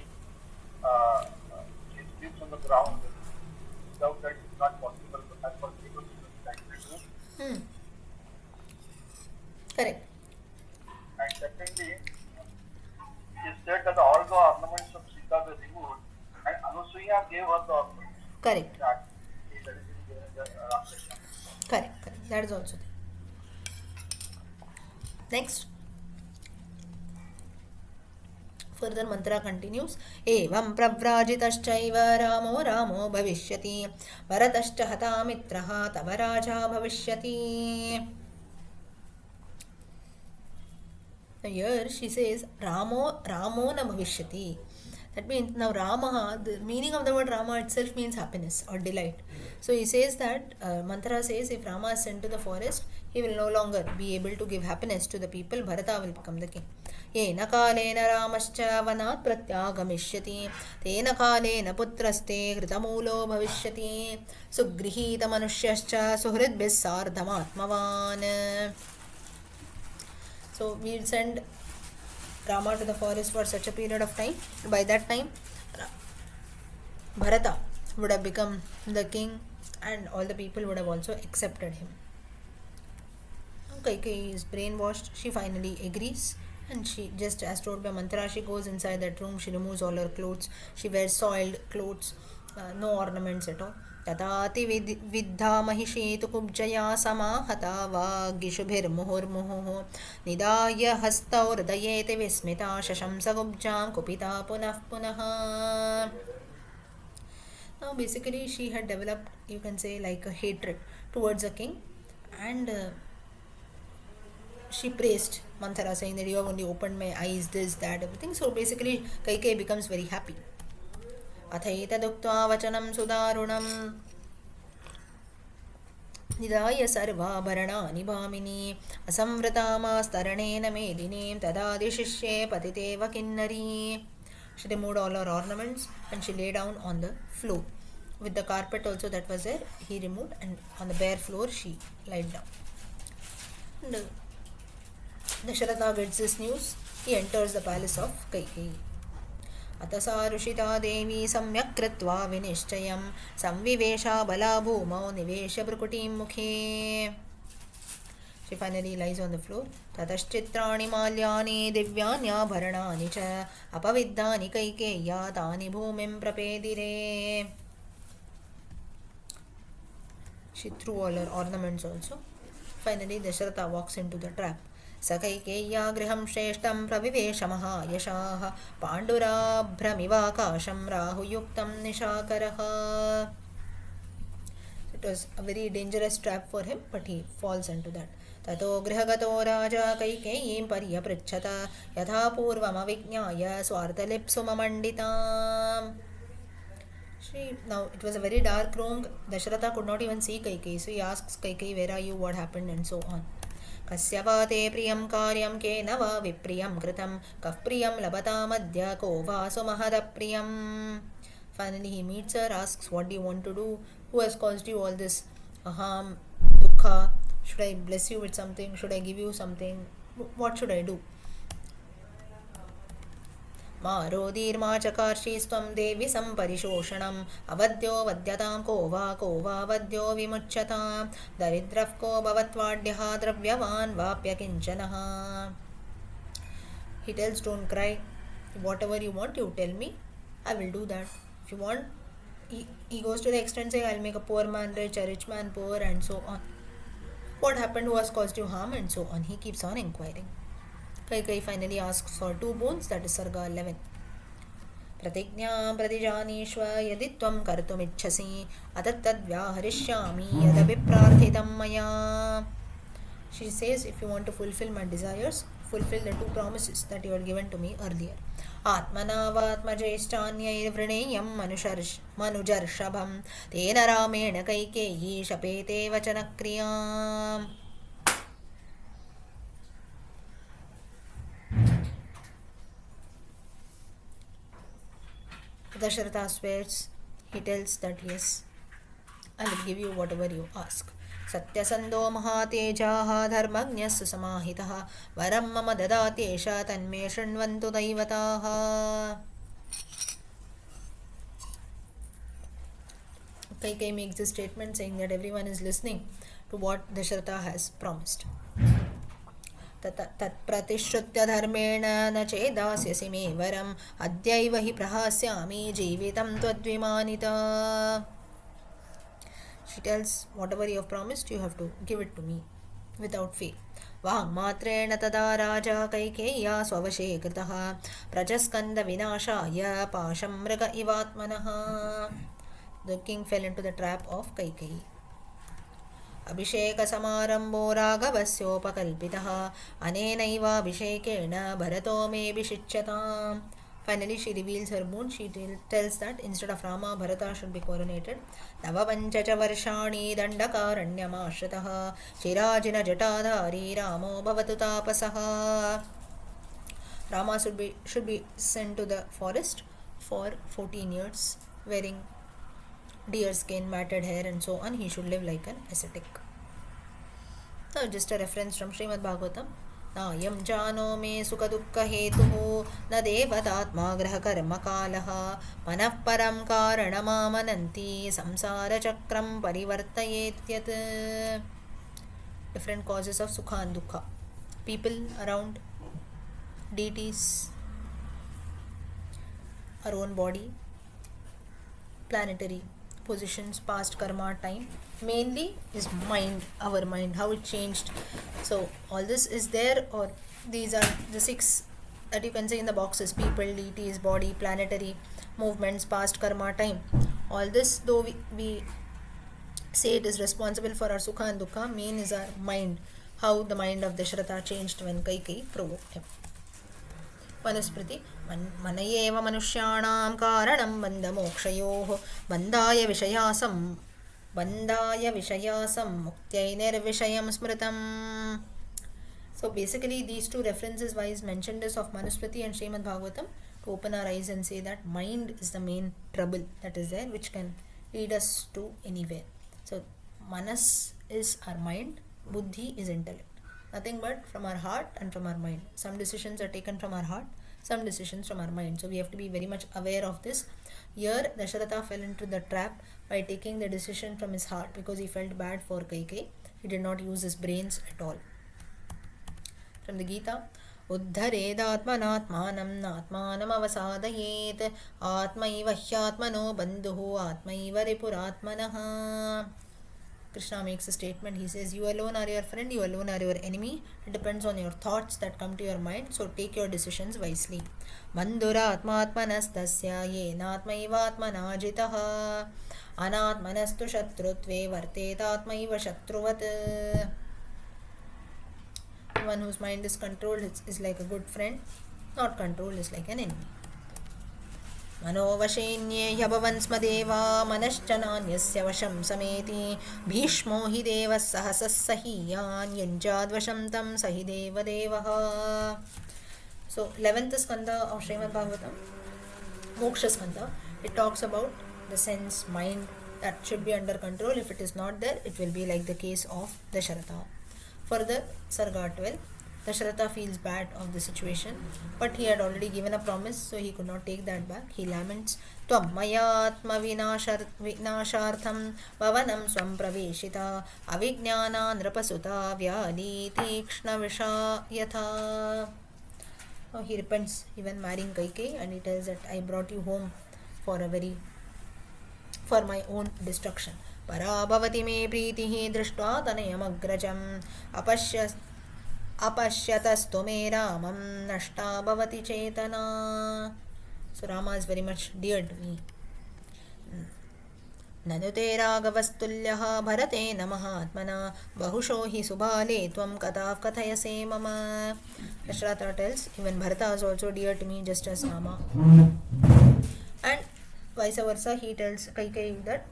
uh, she sleeps on the ground. Without that, it's not possible. As for people, she can actually do. Hmm. Correct. And secondly, she said that all the ornaments of Sita were removed, and Anusuya gave her the ornaments. Correct. That is given in the Ramayana. Correct. Correct. That is also there. Next. Further mantra continues. Evam pravrajitaschaiva ramo ramo bhavishyati bharatascha hata mitraha tava raja bhavishyati. Here she says Ramo na bhavishyati. That means now Rama, the meaning of the word Rama itself means happiness or delight. So he says that mantra says if Rama is sent to the forest, he will no longer be able to give happiness to the people. Bharata will become the king. येन कालेन रामश्च वनात् प्रत्यागमिष्यति तेन कालेन पुत्रस्ते कृतमूलो भविष्यति सुगृहीतमनुष्यश्च सुहृद्भिः सार्धमात्मवान्. So we'll send Rama to the forest for such a period of time. By that time, Bharata would have become the king and all the people would have also accepted him. Kaikeyi is brainwashed. She finally agrees and she, just as told by mantra, she goes inside that room. She removes all her clothes. She wears soiled clothes, no ornaments at all. तथाति विद्धा महिषी तु कुब्जया समाहता वाग्गिशुभिर्मुहुर्मुहुः निदाय हस्तौ हृदयेति विस्मिता शशंस कुब्जां कुपिता पुनः पुनः. Now basically she had developed, you can say, like a hatred towards a king, and she praised Manthara, saying that you have only opened my eyes, this, that, everything. So basically Kaikeyi becomes very happy. अथैतदुक्त्वा वचनं सुदारुणं निधाय सर्वाभरणानि भामिनी असंवृतामास्तरणेन मेदिनीं तदादिशिष्ये पतितेव Kinnari. She removed all her ornaments and she lay down on the floor. With the carpet also that was there, he removed, and on the bare floor she lied down. And Dasharatha gets this news. He enters the palace of Kaikeyi. अतसा Rishita देवी सम्यक् कृत्वा विनिश्चयं संविवेशा बला भूमौ निवेश भ्रुकुटीं मुखे. She finally lies on the floor. ततश्चित्राणि माल्यानि दिव्यान्याभरणानि च अपविद्धानि कैकेय्या तानि भूमिं प्रपेदिरे. She threw all her ornaments also. Finally Dasharatha walks into the trap. स कैकेय्या गृहं श्रेष्ठं प्रविवेश महायशाः पाण्डुराभ्रमिवाकाशं राहुयुक्तं निशाकरः. It was a very dangerous trap for him, but he falls into that. ततो गृहगतो राजा कैकेयीं पर्यपृच्छत यथा पूर्वमविज्ञाय स्वार्थलिप्सुममण्डिताम्. Now it was a very dark room. Dasharatha could not even see Kaikeyi, so he asks Kaikeyi, where are you, what happened, and so on. कस्य वा ते प्रियं कार्यं केन वा विप्रियं कृतं कः प्रियं लभतामद्य को वा सुमहदप्रियम्. Finally he meets her, asks, what do you want to do? Who has caused you all this harm, dukkha? Should I bless you with something? Should I give you something? What should I do? मारोदीर्मा चकार्षीस्त्वं देवि सम्परिशोषणम् अवद्यो वद्यतां को वा वद्यो विमुच्यतां दरिद्रः को भवत्वाड्यः द्रव्यवान् वाप्यकिञ्चनः. He tells, don't cry, whatever you want you tell me, I will do that. If you want, he goes to the extent saying, I'll make a poor man rich, a rich man poor, and so on. What happened, who has caused you harm, and so on. He keeps on inquiring. Kaikeyi finally asks for 2 boons, that is Sarga 11. प्रतिज्ञां प्रतिजानीष्व यदि त्वं कर्तुमिच्छसि अतत्तद्व्याहरिष्यामि यदभिप्रार्थितं मया. She says, if you want to fulfill my desires, fulfill the 2 promises that you had given to me earlier. आत्मनावात्मजैश्चान्यैर्वृणेयं मनुजर्षभं तेन रामेण Kaikeyi शपेते वचनक्रियाम्. Dasharatha swears. He tells that yes, I will give you whatever you ask. सत्यसन्धो महातेजाः धर्मज्ञः सुसमाहितः वरं मम ददात्येष तन्मे शृण्वन्तु दैवताः. Kaikai makes this statement saying that everyone is listening to what Dasharatha has promised. तत्प्रतिश्रुत्य धर्मेण न चेदास्यसि मे वरम् अद्यैव हि प्रहास्यामि जीवितं त्वद्विमानिता. She tells, whatever you have promised, you have to give it to me without fail. वाङ्मात्रेण तदा राजा कैकेय्या स्ववशे कृतः प्रजस्कन्दविनाशाय पाशं मृग इवात्मनः. The king fell into the trap of Kaikeyi. अभिषेकसमारम्भो राघवस्योपकल्पितः अनेनैवाभिषेकेण भरतो मेऽभिषिच्यताम्. Finally, she reveals her boon. She tells that instead of Rama, Bharata should be coronated. नवपञ्च च वर्षाणि दण्डकारण्यमाश्रितः चिराजिनजटाधारी रामो भवतु तापसः. Rama should be sent to the forest for 14 years, wearing deer skin, matted hair, and so on. He should live like an ascetic. Now, just a reference from Srimad Bhagavatam. नायं जानो मे सुखदुःखहेतुः न देवतात्मा ग्रहकर्मकालः मनः परं कारणमामनन्ति संसारचक्रं परिवर्तयेत्यत्. Different causes of sukha and dukkha. People around, deities, our own body, planetary positions, past karma, time. Mainly is mind, our mind, how it changed. So all this is there, or these are the 6 that you can say in the boxes: people, deities, body, planetary movements, past karma, time. All this, though we say it is responsible for our sukha and dukkha, main is our mind, how the mind of Dasharatha changed when Kaikeyi provoked him. वनस्पति मन एव मनुष्याणां कारणं बन्धमोक्षयोः बन्धाय विषयासं मुक्त्यै निर्विषयं स्मृतम्. So basically these two references why is mentioned is of Manusmriti and Srimad Bhagavatam to open our eyes and say that mind is the main trouble that is there, which can lead us to anywhere. So manas is our mind, buddhi is intellect. Nothing but from our heart and from our mind. Some decisions are taken from our heart, some decisions from our mind. So we have to be very much aware of this. Here Dasharatha fell into the trap by taking the decision from his heart because he felt bad for Kaikeyi. He did not use his brains at all. From the Gita, उद्धरेदात्मनात्मानं नात्मानमवसादयेत् आत्मैव ह्यात्मनो बन्धुः आत्मैव रिपुरात्मनः. Krishna makes a statement. He says, you alone are your friend, you alone are your enemy. It depends on your thoughts that come to your mind. So take your decisions wisely. Bandhuratmatmanastasya yenatmaivatmana jitah anatmanastu shatrutve vartetatmaiva shatruvat. One whose mind is controlled is like a good friend. Not controlled is like an enemy. मनोवशेन्ये ह्यभवन् स्म देवा मनश्च नान्यस्य वशं समेति भीष्मो हि देवः सहसः सहीयान् युञ्जाद्वशं तं सहि देवदेवः. So 11th skanda of Srimad Bhagavatam, Moksha skanda, it talks about the sense, mind that should be under control. If it is not there, it will be like the case of Dasharatha. Further, Sarga 12, Dasharatha feels bad of the situation, but he had already given a promise, so he could not take that back. He laments, Tvam mayatma vinashartham vavanam swam praveshita avijnana nrapasuta vyadi tikshna visha yatha. He repents even marrying Kaikeyi, and he tells that I brought you home for my own destruction. Parabhavati me pritihi drishtva tanayamagrajam apashyatas me ramam nashta bhavati chetana. So Rama is very much dear to me. Nanute ragavastulyah bharate namahatmana bahusho hi subhale tvam katav kathayase mama. Dasharatha tells, even Bharata is also dear to me just as Rama. And vice versa, he tells Kaikeyi that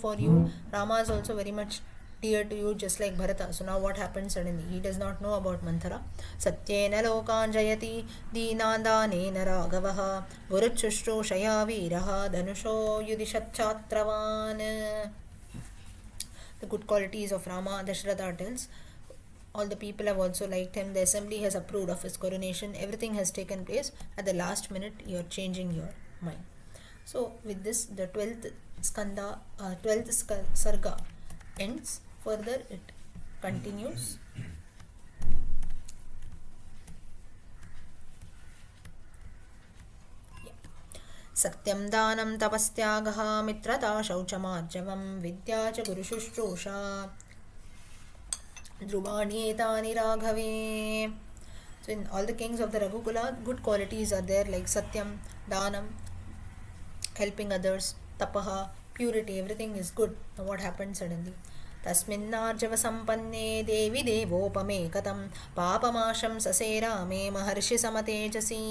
for you, Rama is also very much dear to you just like Bharata. So now what happened suddenly? He does not know about Manthara. Satyena lokan jayati dinandanena ragavaha guruchushru shaya viraha dhanusho yudishat chatravan. the good qualities of Rama, Dasharatha tells, all the people have also liked him. The assembly has approved of his coronation. Everything has taken place. At the last minute, you are changing your mind. So, with this, the 12th skanda, 12th sarga ends. Further, it continues. सत्यं दानं तपस्त्यागः मित्रता शौचमार्जवं विद्या च गुरुशुश्रूषा ध्रुवाण्येतानि राघवे. So in all the kings of the Raghukula, good qualities are there like Satyam, Danam, helping others, Tapaha, purity, everything is good. Now what happened suddenly? तस्मिन्नार्जव सम्पन्ने देवी देवोपमे कथं पापमाशं ससे रामे महर्षि समतेजसी.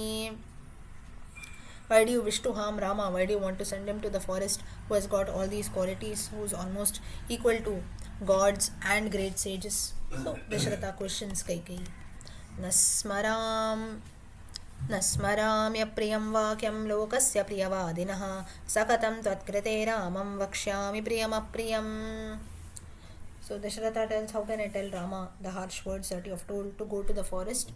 Why do you wish to harm Rama? Why do you want to send him to the forest who has got all these qualities, who is almost equal to gods and great sages? So Dasharatha questions Kaikeyi. न स्मराम्य प्रियं वाक्यं लोकस्य प्रियवादिनः सकतं त्वत्कृते रामं वक्ष्यामि प्रियमप्रियम्. So Dasharatha tells, how can I tell Rama the harsh words that you have told to go to the forest?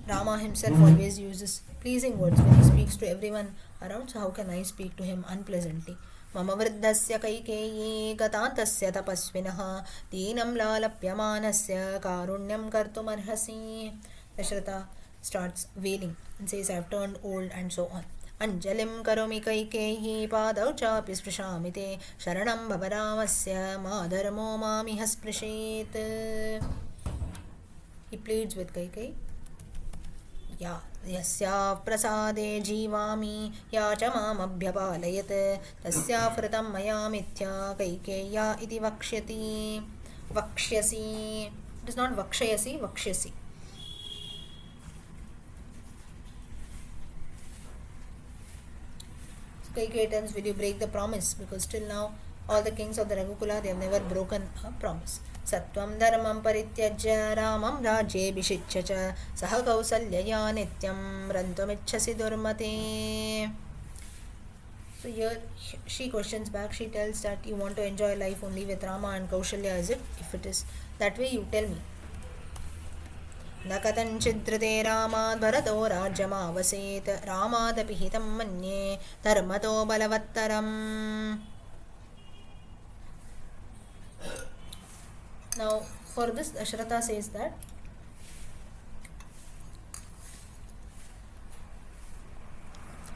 Rama himself always uses pleasing words when he speaks to everyone around, so how can I speak to him unpleasantly? मम वृद्धस्य Kaikeyi गतान्तस्य तपस्विनः दीनं लालप्यमानस्य कारुण्यं कर्तुमर्हसि. Dasharatha starts wailing and says, I have turned old and so on. अंजलिं करोमि कैकेयी पादौ चापि स्पृशामि ते शरणं भव रामस्य मा धर्मो मामिह स्पृशेत्. He pleads with Kaikeyi. या यस्याः प्रसादे जीवामि या च मामभ्यपालयत् तस्याः हृतं मया मिथ्या कैकेय्या इति वक्ष्यति वक्ष्यसि. It is not vakshayasi, vakshyasi. So Kaikeyi tells, will you break the promise? Because till now all the kings of the Raghukula, they have never broken a promise. सत्वं धर्मं परित्यज्य रामं राज्येऽभिषिच्य च सह कौसल्यया नित्यं रन्तुमिच्छसि दुर्मते. So here she questions back. She tells that you want to enjoy life only with Rama and Kaushalya, is it? If it is that way, you tell me. न कथञ्चिद्रते रामाद् भरतो राज्यमावसेत् रामादपि हितं मन्ये धर्मतो बलवत्तरम्. Now, for this, Dasharatha says that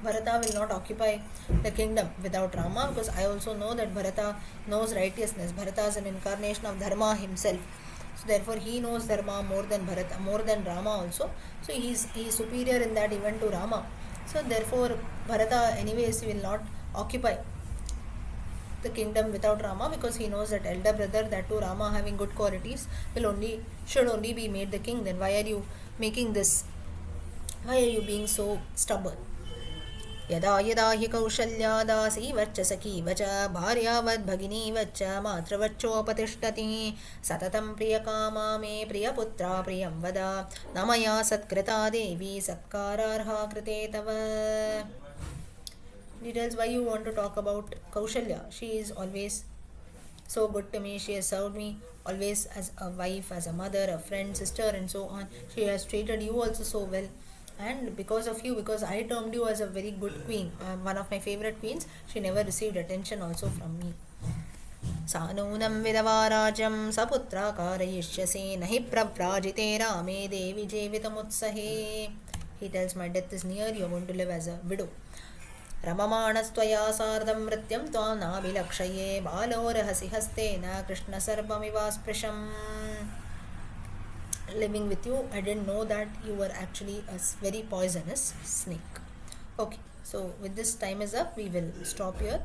Bharata will not occupy the kingdom without Rama, because I also know that Bharata knows righteousness. Bharata is an incarnation of Dharma himself. So therefore he knows Dharma more than Bharata, more than Rama also. So he is superior in that even to Rama. So therefore Bharata anyways will not occupy the kingdom without Rama, because he knows that elder brother, that too Rama having good qualities, should only be made the king. Then why are you making this? Why are you being so stubborn? यदा यदा हि कौशल्या दासीवच्च सखीवच भार्यावद् भगिनीवच्च मातृवच्चोपतिष्ठति सततं प्रियकामा मे प्रियपुत्रा प्रियं वद न मया सत्कृता देवी सत्कारार्हा कृते तव. He tells, why you want to talk about Kaushalya? She is always so good to me. She has served me always as a wife, as a mother, a friend, sister, and so on. She has treated you also so well. And because of you, because I termed you as a very good queen, one of my favorite queens, she never received attention also from me. सानूनं विधवाराजं सपुत्रा कारयिष्यसि न हि प्रव्राजिते रामे देवी जीवितमुत्सहे. He tells, my death is near, you are going to live as a widow. रममाणस्त्वया सार्धं मृत्यं त्वां नाभिलक्षये बालोरहसि हस्तेन कृष्णसर्पमिवास्पृशम्. Living with you, I didn't know that you were actually a very poisonous snake. Okay, so with this, time is up. We will stop here.